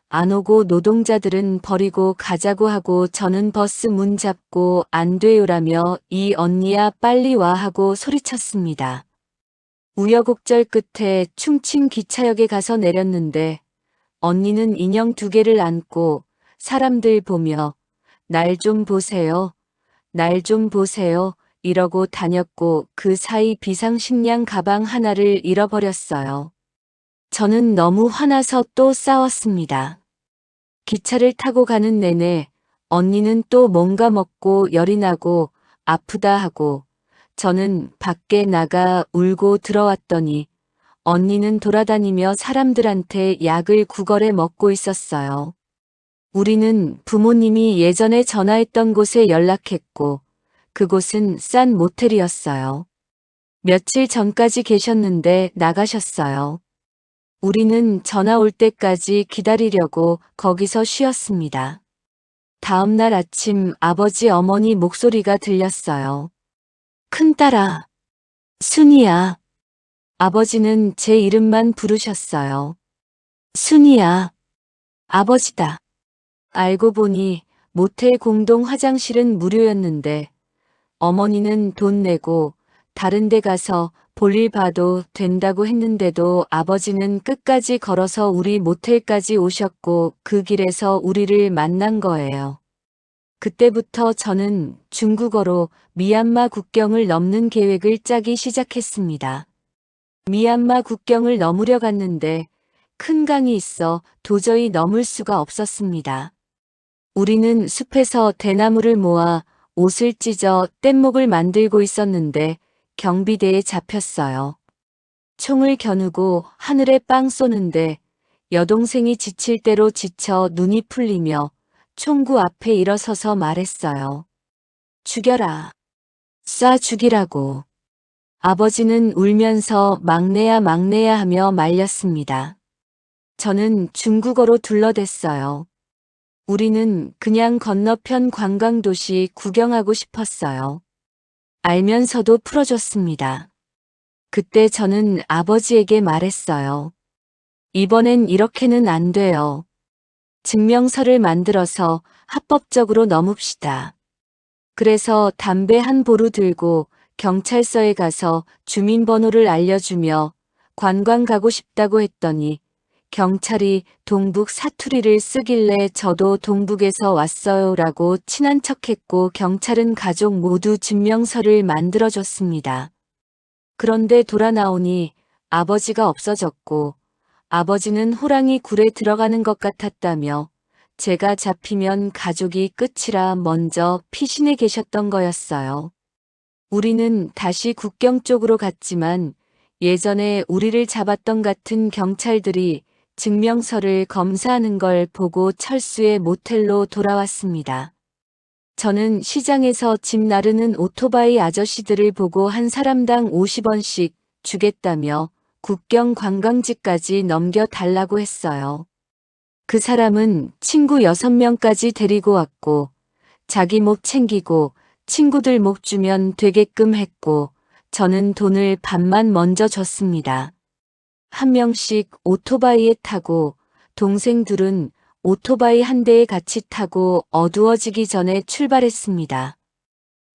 안 오고 노동자들은 버리고 가자고 하고 저는 버스 문 잡고 안 돼요라며 이 언니야 빨리 와 하고 소리쳤습니다. 우여곡절 끝에 충칭 기차역에 가서 내렸는데 언니는 인형 2개를 안고 사람들 보며 날 좀 보세요. 날 좀 보세요. 이러고 다녔고 그 사이 비상식량 가방 하나를 잃어버렸어요. 저는 너무 화나서 또 싸웠습니다. 기차를 타고 가는 내내 언니는 또 뭔가 먹고 열이 나고 아프다 하고 저는 밖에 나가 울고 들어왔더니 언니는 돌아다니며 사람들한테 약을 구걸해 먹고 있었어요. 우리는 부모님이 예전에 전화했던 곳에 연락했고 그곳은 싼 모텔이었어요. 며칠 전까지 계셨는데 나가셨어요. 우리는 전화 올 때까지 기다리려고 거기서 쉬었습니다. 다음 날 아침 아버지 어머니 목소리가 들렸어요. 큰딸아, 순이야. 아버지는 제 이름만 부르셨어요. 순이야. 아버지다. 알고 보니 모텔 공동 화장실은 무료였는데 어머니는 돈 내고 다른 데 가서 볼일 봐도 된다고 했는데도 아버지는 끝까지 걸어서 우리 모텔까지 오셨고 그 길에서 우리를 만난 거예요. 그때부터 저는 중국어로 미얀마 국경을 넘는 계획을 짜기 시작했습니다. 미얀마 국경을 넘으려 갔는데 큰 강이 있어 도저히 넘을 수가 없었습니다. 우리는 숲에서 대나무를 모아 옷을 찢어 뗏목을 만들고 있었는데 경비대에 잡혔어요. 총을 겨누고 하늘에 빵 쏘는데 여동생이 지칠 대로 지쳐 눈이 풀리며 총구 앞에 일어서서 말했어요. 죽여라. 쏴 죽이라고. 아버지는 울면서 막내야 막내야 하며 말렸습니다. 저는 중국어로 둘러댔어요. 우리는 그냥 건너편 관광도시 구경하고 싶었어요. 알면서도 풀어줬습니다. 그때 저는 아버지에게 말했어요. 이번엔 이렇게는 안 돼요. 증명서를 만들어서 합법적으로 넘읍시다. 그래서 담배 한 보루 들고 경찰서에 가서 주민번호를 알려주며 관광 가고 싶다고 했더니 경찰이 동북 사투리를 쓰길래 저도 동북에서 왔어요라고 친한 척했고 경찰은 가족 모두 증명서를 만들어줬습니다. 그런데 돌아 나오니 아버지가 없어졌고 아버지는 호랑이 굴에 들어가는 것 같았다며 제가 잡히면 가족이 끝이라 먼저 피신해 계셨던 거였어요. 우리는 다시 국경 쪽으로 갔지만 예전에 우리를 잡았던 같은 경찰들이 증명서를 검사하는 걸 보고 철수의 모텔로 돌아왔습니다. 저는 시장에서 집 나르는 오토바이 아저씨들을 보고 한 사람당 50원씩 주겠다며 국경 관광지까지 넘겨달라고 했어요. 그 사람은 친구 6명까지 데리고 왔고 자기 목 챙기고 친구들 목 주면 되게끔 했고 저는 돈을 반만 먼저 줬습니다. 한 명씩 오토바이에 타고 동생 둘은 오토바이 한 대에 같이 타고 어두워지기 전에 출발했습니다.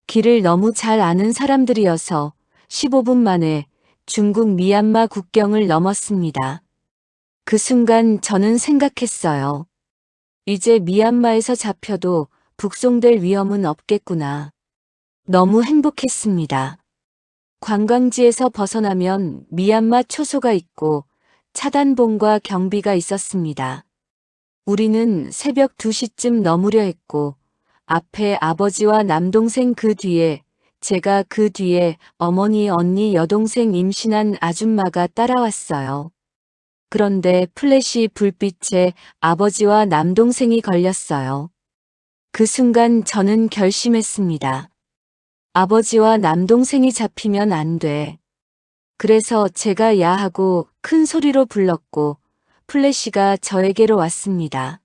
길을 너무 잘 아는 사람들이어서 15분 만에 중국 미얀마 국경을 넘었습니다. 그 순간 저는 생각했어요. 이제 미얀마에서 잡혀도 북송될 위험은 없겠구나. 너무 행복했습니다. 관광지에서 벗어나면 미얀마 초소가 있고 차단봉과 경비가 있었습니다. 우리는 새벽 2시쯤 넘으려 했고 앞에 아버지와 남동생 그 뒤에 제가 그 뒤에 어머니 언니 여동생 임신한 아줌마가 따라왔어요. 그런데 플래시 불빛에 아버지와 남동생이 걸렸어요. 그 순간 저는 결심했습니다. 아버지와 남동생이 잡히면 안 돼. 그래서 제가 야하고 큰 소리로 불렀고 플래시가 저에게로 왔습니다.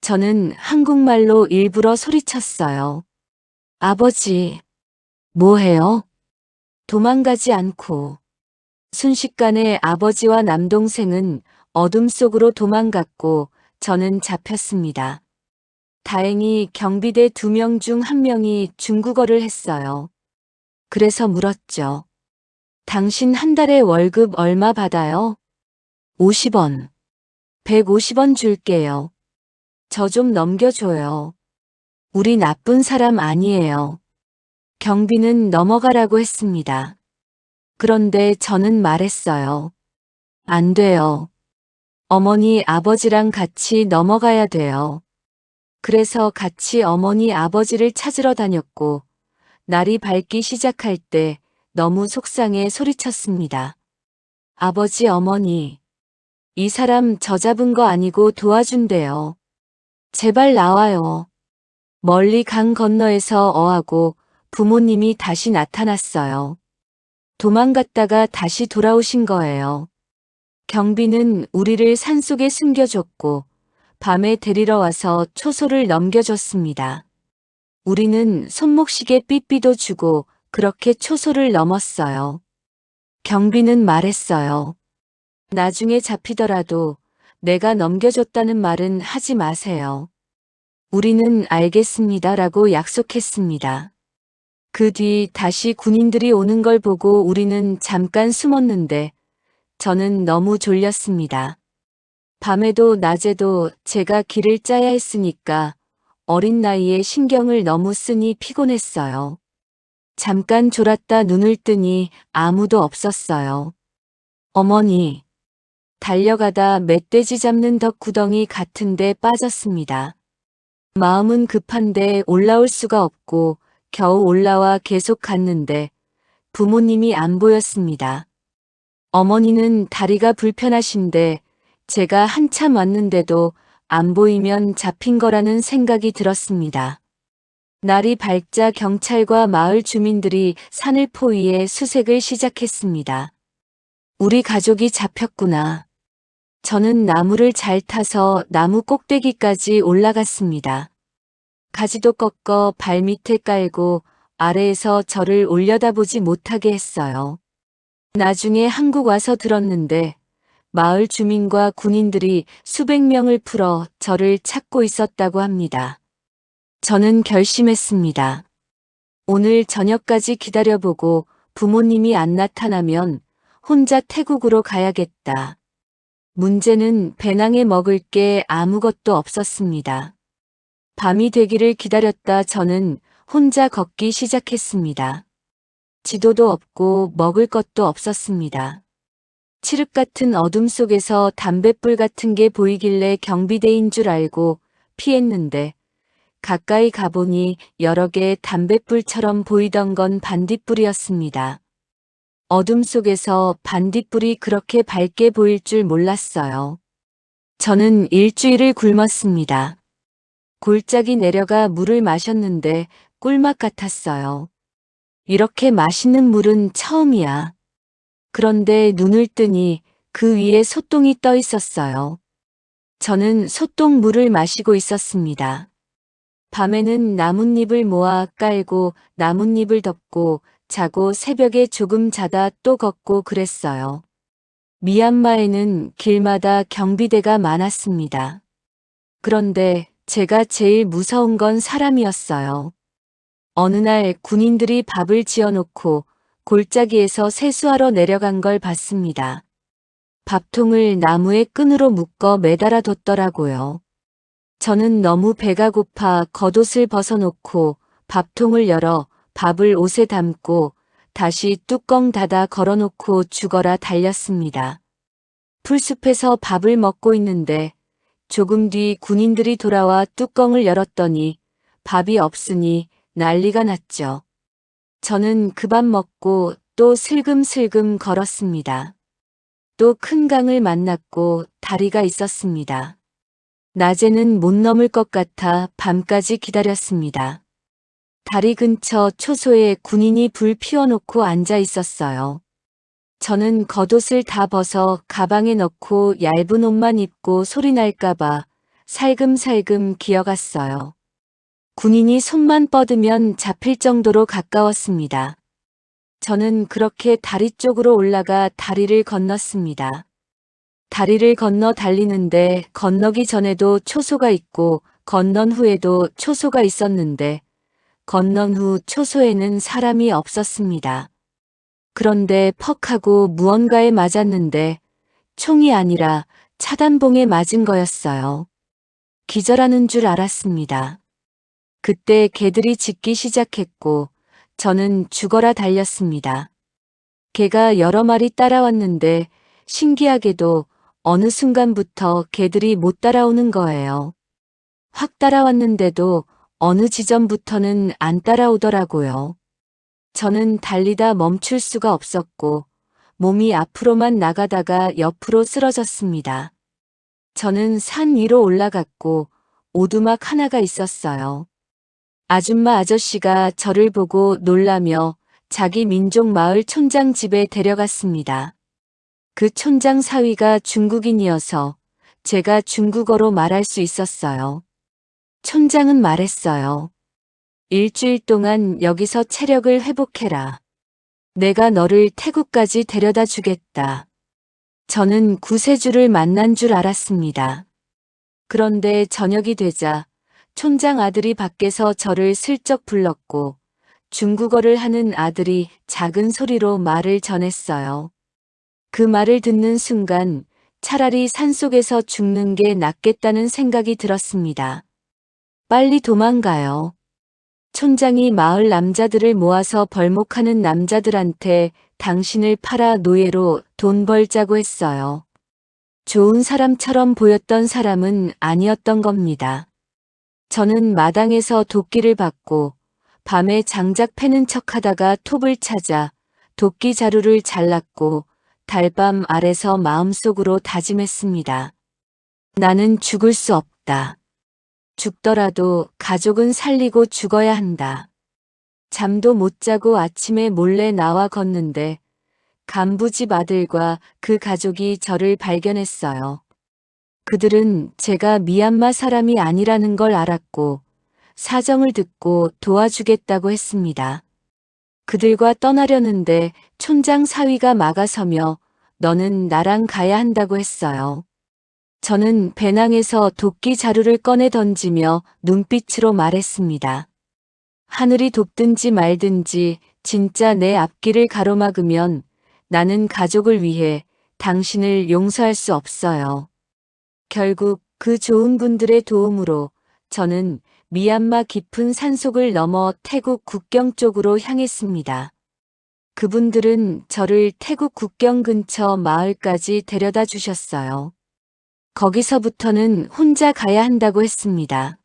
저는 한국말로 일부러 소리쳤어요. 아버지, 뭐해요? 도망가지 않고. 순식간에 아버지와 남동생은 어둠 속으로 도망갔고 저는 잡혔습니다. 다행히 경비대 2명 중 1명이 중국어를 했어요. 그래서 물었죠. 당신 한 달에 월급 얼마 받아요? 50원. 150원 줄게요. 저 좀 넘겨줘요. 우리 나쁜 사람 아니에요. 경비는 넘어가라고 했습니다. 그런데 저는 말했어요. 안 돼요. 어머니 아버지랑 같이 넘어가야 돼요. 그래서 같이 어머니 아버지를 찾으러 다녔고 날이 밝기 시작할 때 너무 속상해 소리쳤습니다. 아버지 어머니, 이 사람 저 잡은 거 아니고 도와준대요. 제발 나와요. 멀리 강 건너에서 어하고 부모님이 다시 나타났어요. 도망갔다가 다시 돌아오신 거예요. 경비는 우리를 산속에 숨겨줬고 밤에 데리러 와서 초소를 넘겨줬습니다. 우리는 손목시계 삐삐도 주고 그렇게 초소를 넘었어요. 경비는 말했어요. 나중에 잡히더라도 내가 넘겨줬다는 말은 하지 마세요. 우리는 알겠습니다라고 약속했습니다. 그 뒤 다시 군인들이 오는 걸 보고 우리는 잠깐 숨었는데 저는 너무 졸렸습니다. 밤에도 낮에도 제가 길을 짜야 했으니까 어린 나이에 신경을 너무 쓰니 피곤했어요. 잠깐 졸았다 눈을 뜨니 아무도 없었어요. 어머니, 달려가다 멧돼지 잡는 덕 구덩이 같은데 빠졌습니다. 마음은 급한데 올라올 수가 없고 겨우 올라와 계속 갔는데 부모님이 안 보였습니다. 어머니는 다리가 불편하신데 제가 한참 왔는데도 안 보이면 잡힌 거라는 생각이 들었습니다. 날이 밝자 경찰과 마을 주민들이 산을 포위해 수색을 시작했습니다. 우리 가족이 잡혔구나. 저는 나무를 잘 타서 나무 꼭대기까지 올라갔습니다. 가지도 꺾어 발밑에 깔고 아래에서 저를 올려다보지 못하게 했어요. 나중에 한국 와서 들었는데 마을 주민과 군인들이 수백 명을 풀어 저를 찾고 있었다고 합니다. 저는 결심했습니다. 오늘 저녁까지 기다려보고 부모님이 안 나타나면 혼자 태국으로 가야겠다. 문제는 배낭에 먹을 게 아무것도 없었습니다. 밤이 되기를 기다렸다 저는 혼자 걷기 시작했습니다. 지도도 없고 먹을 것도 없었습니다. 칠흑 같은 어둠 속에서 담뱃불 같은 게 보이길래 경비대인 줄 알고 피했는데 가까이 가보니 여러 개의 담뱃불처럼 보이던 건 반딧불이었습니다. 어둠 속에서 반딧불이 그렇게 밝게 보일 줄 몰랐어요. 저는 일주일을 굶었습니다. 골짜기 내려가 물을 마셨는데 꿀맛 같았어요. 이렇게 맛있는 물은 처음이야. 그런데 눈을 뜨니 그 위에 소똥이 떠 있었어요. 저는 소똥 물을 마시고 있었습니다. 밤에는 나뭇잎을 모아 깔고 나뭇잎을 덮고 자고 새벽에 조금 자다 또 걷고 그랬어요. 미얀마에는 길마다 경비대가 많았습니다. 그런데 제가 제일 무서운 건 사람이었어요. 어느 날 군인들이 밥을 지어놓고 골짜기에서 세수하러 내려간 걸 봤습니다. 밥통을 나무에 끈으로 묶어 매달아 뒀더라고요. 저는 너무 배가 고파 겉옷을 벗어놓고 밥통을 열어 밥을 옷에 담고 다시 뚜껑 닫아 걸어놓고 죽어라 달렸습니다. 풀숲에서 밥을 먹고 있는데 조금 뒤 군인들이 돌아와 뚜껑을 열었더니 밥이 없으니 난리가 났죠. 저는 그 밥 먹고 또 슬금슬금 걸었습니다. 또 큰 강을 만났고 다리가 있었습니다. 낮에는 못 넘을 것 같아 밤까지 기다렸습니다. 다리 근처 초소에 군인이 불 피워놓고 앉아 있었어요. 저는 겉옷을 다 벗어 가방에 넣고 얇은 옷만 입고 소리 날까봐 살금살금 기어갔어요. 군인이 손만 뻗으면 잡힐 정도로 가까웠습니다. 저는 그렇게 다리 쪽으로 올라가 다리를 건넜습니다. 다리를 건너 달리는데 건너기 전에도 초소가 있고 건넌 후에도 초소가 있었는데 건넌 후 초소에는 사람이 없었습니다. 그런데 퍽 하고 무언가에 맞았는데 총이 아니라 차단봉에 맞은 거였어요. 기절하는 줄 알았습니다. 그때 개들이 짖기 시작했고 저는 죽어라 달렸습니다. 개가 여러 마리 따라왔는데 신기하게도 어느 순간부터 개들이 못 따라오는 거예요. 확 따라왔는데도 어느 지점부터는 안 따라오더라고요. 저는 달리다 멈출 수가 없었고 몸이 앞으로만 나가다가 옆으로 쓰러졌습니다. 저는 산 위로 올라갔고 오두막 하나가 있었어요. 아줌마 아저씨가 저를 보고 놀라며 자기 민족 마을 촌장 집에 데려갔습니다. 그 촌장 사위가 중국인이어서 제가 중국어로 말할 수 있었어요. 촌장은 말했어요. 일주일 동안 여기서 체력을 회복해라. 내가 너를 태국까지 데려다 주겠다. 저는 구세주를 만난 줄 알았습니다. 그런데 저녁이 되자 촌장 아들이 밖에서 저를 슬쩍 불렀고 중국어를 하는 아들이 작은 소리로 말을 전했어요. 그 말을 듣는 순간 차라리 산속에서 죽는 게 낫겠다는 생각이 들었습니다. 빨리 도망가요. 촌장이 마을 남자들을 모아서 벌목하는 남자들한테 당신을 팔아 노예로 돈 벌자고 했어요. 좋은 사람처럼 보였던 사람은 아니었던 겁니다. 저는 마당에서 도끼를 받고 밤에 장작 패는 척하다가 톱을 찾아 도끼 자루를 잘랐고 달밤 아래서 마음속으로 다짐했습니다. 나는 죽을 수 없다. 죽더라도 가족은 살리고 죽어야 한다. 잠도 못 자고 아침에 몰래 나와 걷는데 간부집 아들과 그 가족이 저를 발견했어요. 그들은 제가 미얀마 사람이 아니라는 걸 알았고 사정을 듣고 도와주겠다고 했습니다. 그들과 떠나려는데 촌장 사위가 막아서며 너는 나랑 가야 한다고 했어요. 저는 배낭에서 도끼 자루를 꺼내 던지며 눈빛으로 말했습니다. 하늘이 돕든지 말든지 진짜 내 앞길을 가로막으면 나는 가족을 위해 당신을 용서할 수 없어요. 결국 그 좋은 분들의 도움으로 저는 미얀마 깊은 산속을 넘어 태국 국경 쪽으로 향했습니다. 그분들은 저를 태국 국경 근처 마을까지 데려다 주셨어요. 거기서부터는 혼자 가야 한다고 했습니다.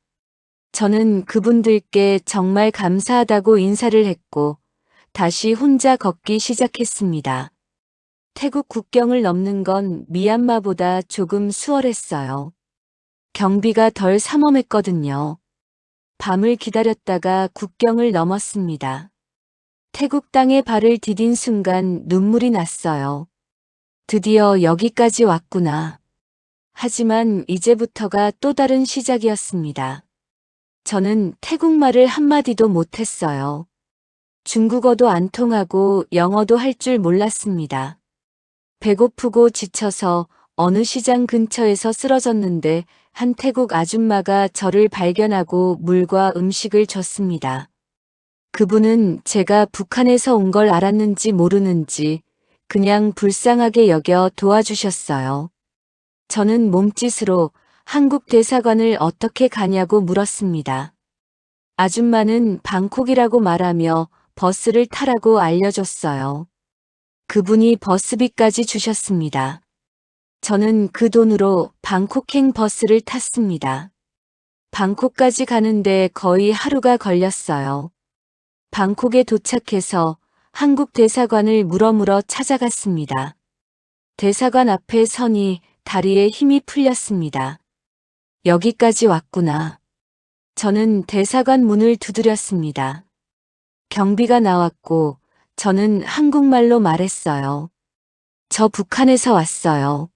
저는 그분들께 정말 감사하다고 인사를 했고 다시 혼자 걷기 시작했습니다. 태국 국경을 넘는 건 미얀마보다 조금 수월했어요. 경비가 덜 삼엄했거든요. 밤을 기다렸다가 국경을 넘었습니다. 태국 땅에 발을 디딘 순간 눈물이 났어요. 드디어 여기까지 왔구나. 하지만 이제부터가 또 다른 시작이었습니다. 저는 태국말을 한마디도 못했어요. 중국어도 안 통하고 영어도 할 줄 몰랐습니다. 배고프고 지쳐서 어느 시장 근처에서 쓰러졌는데 한 태국 아줌마가 저를 발견하고 물과 음식을 줬습니다. 그분은 제가 북한에서 온 걸 알았는지 모르는지 그냥 불쌍하게 여겨 도와주셨어요. 저는 몸짓으로 한국 대사관을 어떻게 가냐고 물었습니다. 아줌마는 방콕이라고 말하며 버스를 타라고 알려줬어요. 그분이 버스비까지 주셨습니다. 저는 그 돈으로 방콕행 버스를 탔습니다. 방콕까지 가는데 거의 하루가 걸렸어요. 방콕에 도착해서 한국 대사관을 물어물어 찾아갔습니다. 대사관 앞에 서니 다리에 힘이 풀렸습니다. 여기까지 왔구나. 저는 대사관 문을 두드렸습니다. 경비가 나왔고 저는 한국말로 말했어요. 저 북한에서 왔어요.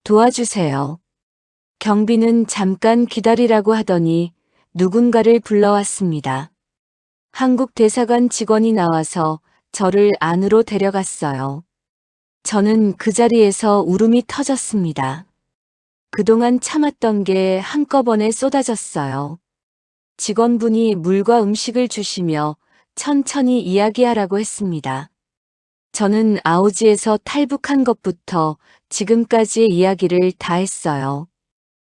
도와주세요. 경비는 잠깐 기다리라고 하더니 누군가를 불러왔습니다. 한국 대사관 직원이 나와서 저를 안으로 데려갔어요. 저는 그 자리에서 울음이 터졌습니다. 그동안 참았던 게 한꺼번에 쏟아졌어요. 직원분이 물과 음식을 주시며 천천히 이야기하라고 했습니다. 저는 아오지에서 탈북한 것부터 지금까지의 이야기를 다 했어요.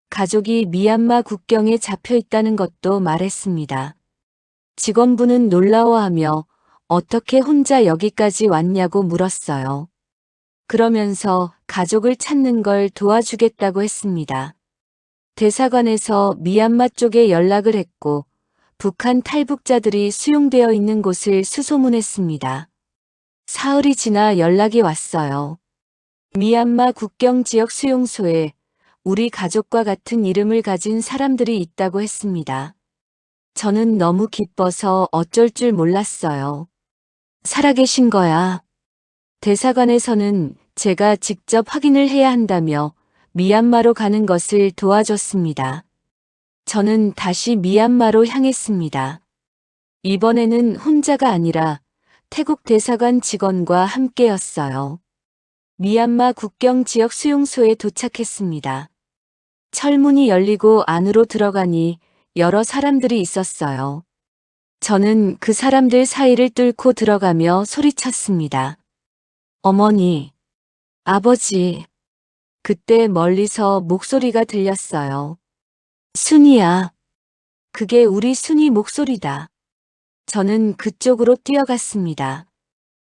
가족이 미얀마 국경에 잡혀 있다는 것도 말했습니다. 직원분은 놀라워하며 어떻게 혼자 여기까지 왔냐고 물었어요. 그러면서 가족을 찾는 걸 도와주겠다고 했습니다. 대사관에서 미얀마 쪽에 연락을 했고 북한 탈북자들이 수용되어 있는 곳을 수소문했습니다. 사흘이 지나 연락이 왔어요. 미얀마 국경 지역 수용소에 우리 가족과 같은 이름을 가진 사람들이 있다고 했습니다. 저는 너무 기뻐서 어쩔 줄 몰랐어요. 살아계신 거야. 대사관에서는 제가 직접 확인을 해야 한다며 미얀마로 가는 것을 도와줬습니다. 저는 다시 미얀마로 향했습니다. 이번에는 혼자가 아니라 태국 대사관 직원과 함께였어요. 미얀마 국경 지역 수용소에 도착했습니다. 철문이 열리고 안으로 들어가니 여러 사람들이 있었어요. 저는 그 사람들 사이를 뚫고 들어가며 소리쳤습니다. 어머니, 아버지. 그때 멀리서 목소리가 들렸어요. 순이야. 그게 우리 순이 목소리다. 저는 그쪽으로 뛰어갔습니다.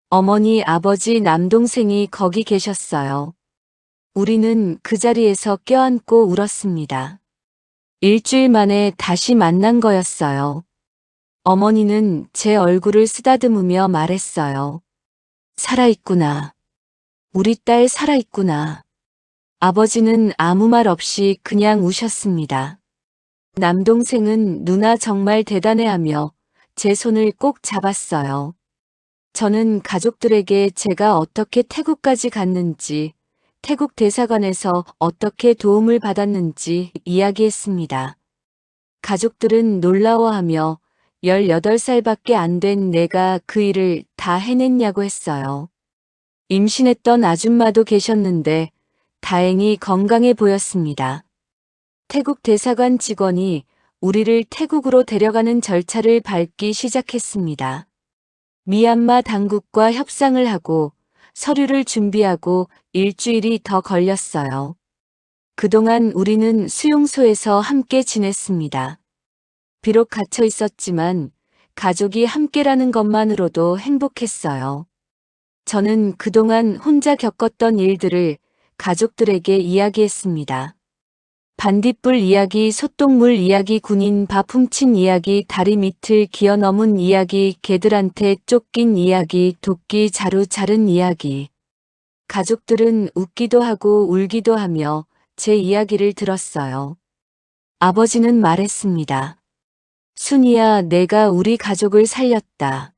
어머니, 아버지, 남동생이 거기 계셨어요. 우리는 그 자리에서 껴안고 울었습니다. 일주일 만에 다시 만난 거였어요. 어머니는 제 얼굴을 쓰다듬으며 말했어요. 살아있구나. 우리 딸 살아있구나. 아버지는 아무 말 없이 그냥 우셨습니다. 남동생은 누나 정말 대단해하며 제 손을 꼭 잡았어요. 저는 가족들에게 제가 어떻게 태국까지 갔는지, 태국 대사관에서 어떻게 도움을 받았는지 이야기했습니다. 가족들은 놀라워하며 18살밖에 안 된 내가 그 일을 다 해냈냐고 했어요. 임신했던 아줌마도 계셨는데 다행히 건강해 보였습니다. 태국 대사관 직원이 우리를 태국으로 데려가는 절차를 밟기 시작했습니다. 미얀마 당국과 협상을 하고 서류를 준비하고 일주일이 더 걸렸어요. 그동안 우리는 수용소에서 함께 지냈습니다. 비록 갇혀 있었지만 가족이 함께라는 것만으로도 행복했어요. 저는 그동안 혼자 겪었던 일들을 가족들에게 이야기했습니다. 반딧불 이야기, 소똥물 이야기, 군인 밥 훔친 이야기, 다리 밑을 기어 넘은 이야기, 개들한테 쫓긴 이야기, 도끼 자루 자른 이야기. 가족들은 웃기도 하고 울기도 하며 제 이야기를 들었어요. 아버지는 말했습니다. 순이야, 내가 우리 가족을 살렸다.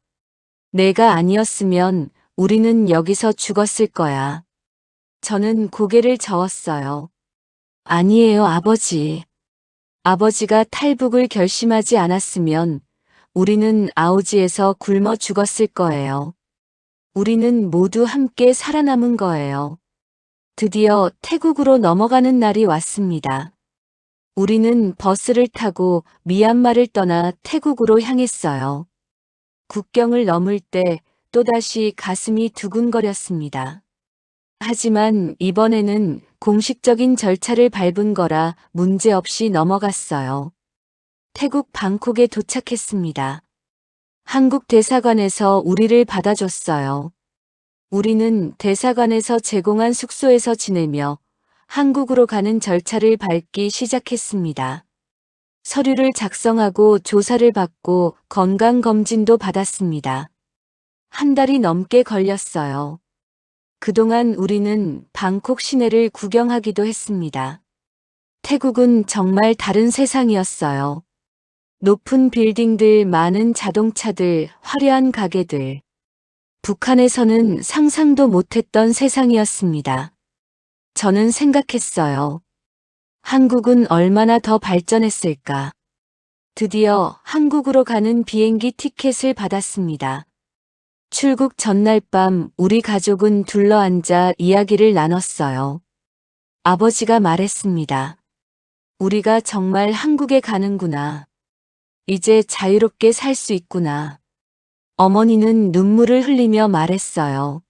내가 아니었으면 우리는 여기서 죽었을 거야. 저는 고개를 저었어요. 아니에요, 아버지. 아버지가 탈북을 결심하지 않았으면 우리는 아우지에서 굶어 죽었을 거예요. 우리는 모두 함께 살아남은 거예요. 드디어 태국으로 넘어가는 날이 왔습니다. 우리는 버스를 타고 미얀마를 떠나 태국으로 향했어요. 국경을 넘을 때 또다시 가슴이 두근거렸습니다. 하지만 이번에는 공식적인 절차를 밟은 거라 문제없이 넘어갔어요. 태국 방콕에 도착했습니다. 한국 대사관에서 우리를 받아줬어요. 우리는 대사관에서 제공한 숙소에서 지내며 한국으로 가는 절차를 밟기 시작했습니다. 서류를 작성하고 조사를 받고 건강검진도 받았습니다. 한 달이 넘게 걸렸어요. 그동안 우리는 방콕 시내를 구경하기도 했습니다. 태국은 정말 다른 세상이었어요. 높은 빌딩들, 많은 자동차들, 화려한 가게들. 북한에서는 상상도 못했던 세상이었습니다. 저는 생각했어요. 한국은 얼마나 더 발전했을까. 드디어 한국으로 가는 비행기 티켓을 받았습니다. 출국 전날 밤 우리 가족은 둘러앉아 이야기를 나눴어요. 아버지가 말했습니다. 우리가 정말 한국에 가는구나. 이제 자유롭게 살 수 있구나. 어머니는 눈물을 흘리며 말했어요.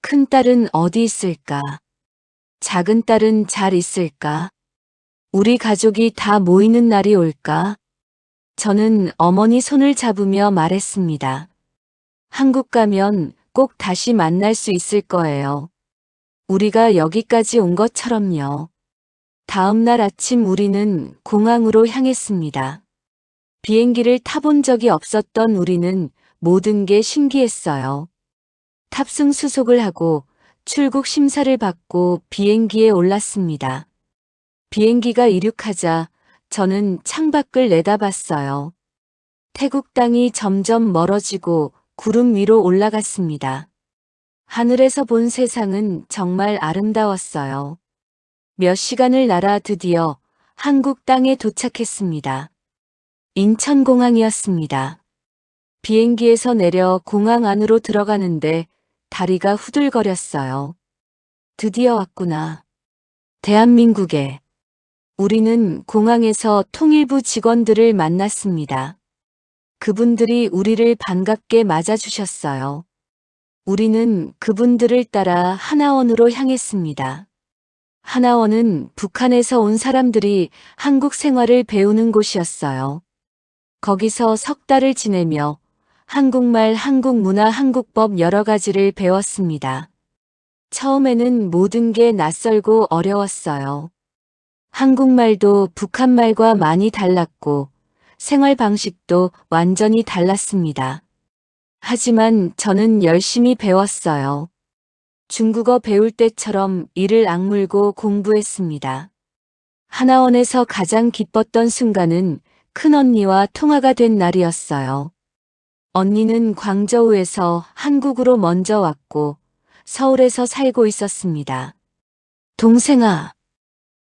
큰딸은 어디 있을까? 작은 딸은 잘 있을까? 우리 가족이 다 모이는 날이 올까? 저는 어머니 손을 잡으며 말했습니다. 한국 가면 꼭 다시 만날 수 있을 거예요. 우리가 여기까지 온 것처럼요. 다음 날 아침 우리는 공항으로 향했습니다. 비행기를 타본 적이 없었던 우리는 모든 게 신기했어요. 탑승 수속을 하고 출국 심사를 받고 비행기에 올랐습니다. 비행기가 이륙하자 저는 창밖을 내다봤어요. 태국 땅이 점점 멀어지고 구름 위로 올라갔습니다. 하늘에서 본 세상은 정말 아름다웠어요. 몇 시간을 날아 드디어 한국 땅에 도착했습니다. 인천공항이었습니다. 비행기에서 내려 공항 안으로 들어가는데 다리가 후들거렸어요. 드디어 왔구나. 대한민국에. 우리는 공항에서 통일부 직원들을 만났습니다. 그분들이 우리를 반갑게 맞아주셨어요. 우리는 그분들을 따라 하나원으로 향했습니다. 하나원은 북한에서 온 사람들이 한국 생활을 배우는 곳이었어요. 거기서 석 달을 지내며 한국말, 한국문화, 한국법 여러 가지를 배웠습니다. 처음에는 모든 게 낯설고 어려웠어요. 한국말도 북한말과 많이 달랐고 생활 방식도 완전히 달랐습니다. 하지만 저는 열심히 배웠어요. 중국어 배울 때처럼 이를 악물고 공부했습니다. 하나원에서 가장 기뻤던 순간은 큰언니와 통화가 된 날이었어요. 언니는 광저우에서 한국으로 먼저 왔고 서울에서 살고 있었습니다. 동생아,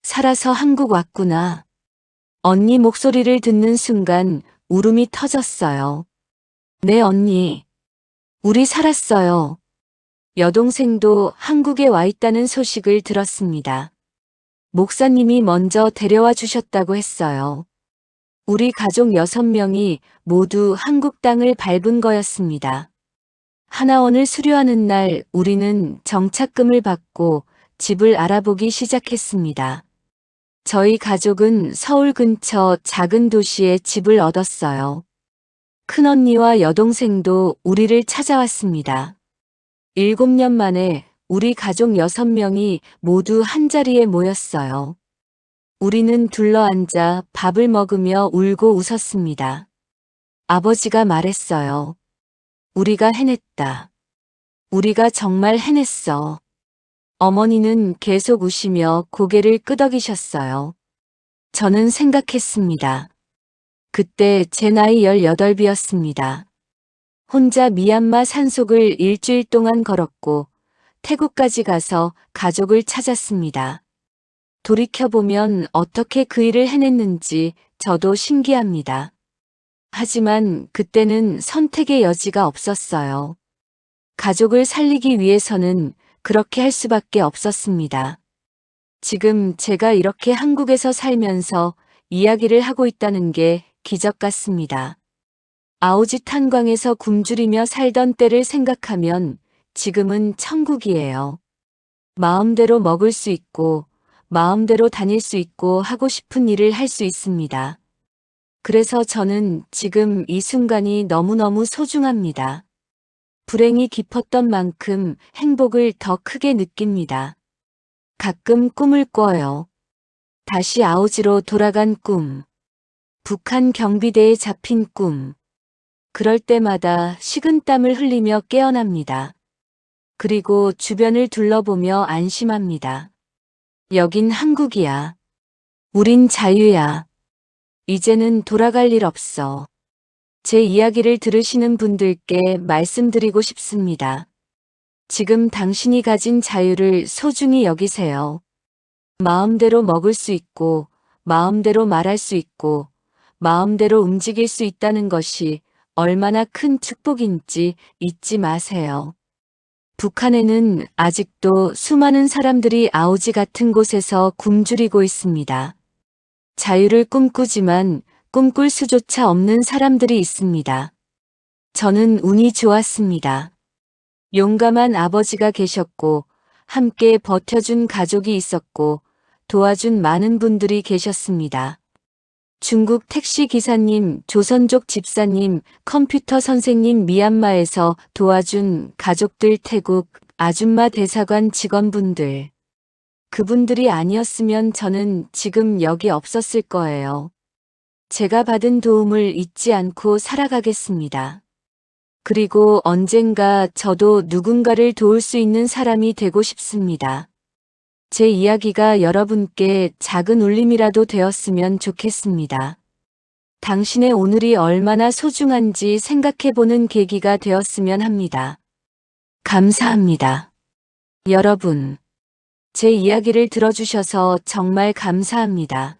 살아서 한국 왔구나. 언니 목소리를 듣는 순간 울음이 터졌어요. 네, 언니. 우리 살았어요. 여동생도 한국에 와 있다는 소식을 들었습니다. 목사님이 먼저 데려와 주셨다고 했어요. 우리 가족 6명이 모두 한국 땅을 밟은 거였습니다. 하나원을 수료하는 날 우리는 정착금을 받고 집을 알아보기 시작했습니다. 저희 가족은 서울 근처 작은 도시에 집을 얻었어요. 큰언니와 여동생도 우리를 찾아왔습니다. 7년 만에 우리 가족 6명이 모두 한자리에 모였어요. 우리는 둘러앉아 밥을 먹으며 울고 웃었습니다. 아버지가 말했어요. 우리가 해냈다. 우리가 정말 해냈어. 어머니는 계속 우시며 고개를 끄덕이셨어요. 저는 생각했습니다. 그때 제 나이 18이었습니다. 혼자 미얀마 산속을 일주일 동안 걸었고 태국까지 가서 가족을 찾았습니다. 돌이켜보면 어떻게 그 일을 해냈는지 저도 신기합니다. 하지만 그때는 선택의 여지가 없었어요. 가족을 살리기 위해서는 그렇게 할 수밖에 없었습니다. 지금 제가 이렇게 한국에서 살면서 이야기를 하고 있다는 게 기적 같습니다. 아오지 탄광에서 굶주리며 살던 때를 생각하면 지금은 천국이에요. 마음대로 먹을 수 있고, 마음대로 다닐 수 있고 하고 싶은 일을 할 수 있습니다. 그래서 저는 지금 이 순간이 너무너무 소중합니다. 불행이 깊었던 만큼 행복을 더 크게 느낍니다. 가끔 꿈을 꿔요. 다시 아오지로 돌아간 꿈. 북한 경비대에 잡힌 꿈. 그럴 때마다 식은땀을 흘리며 깨어납니다. 그리고 주변을 둘러보며 안심합니다. 여긴 한국이야. 우린 자유야. 이제는 돌아갈 일 없어. 제 이야기를 들으시는 분들께 말씀드리고 싶습니다. 지금 당신이 가진 자유를 소중히 여기세요. 마음대로 먹을 수 있고, 마음대로 말할 수 있고, 마음대로 움직일 수 있다는 것이 얼마나 큰 축복인지 잊지 마세요. 북한에는 아직도 수많은 사람들이 아오지 같은 곳에서 굶주리고 있습니다. 자유를 꿈꾸지만 꿈꿀 수조차 없는 사람들이 있습니다. 저는 운이 좋았습니다. 용감한 아버지가 계셨고, 함께 버텨준 가족이 있었고, 도와준 많은 분들이 계셨습니다. 중국 택시 기사님, 조선족 집사님, 컴퓨터 선생님, 미얀마에서 도와준 가족들, 태국 아줌마 대사관 직원분들. 그분들이 아니었으면 저는 지금 여기 없었을 거예요. 제가 받은 도움을 잊지 않고 살아가겠습니다. 그리고 언젠가 저도 누군가를 도울 수 있는 사람이 되고 싶습니다. 제 이야기가 여러분께 작은 울림이라도 되었으면 좋겠습니다. 당신의 오늘이 얼마나 소중한지 생각해보는 계기가 되었으면 합니다. 감사합니다. 여러분, 제 이야기를 들어주셔서 정말 감사합니다.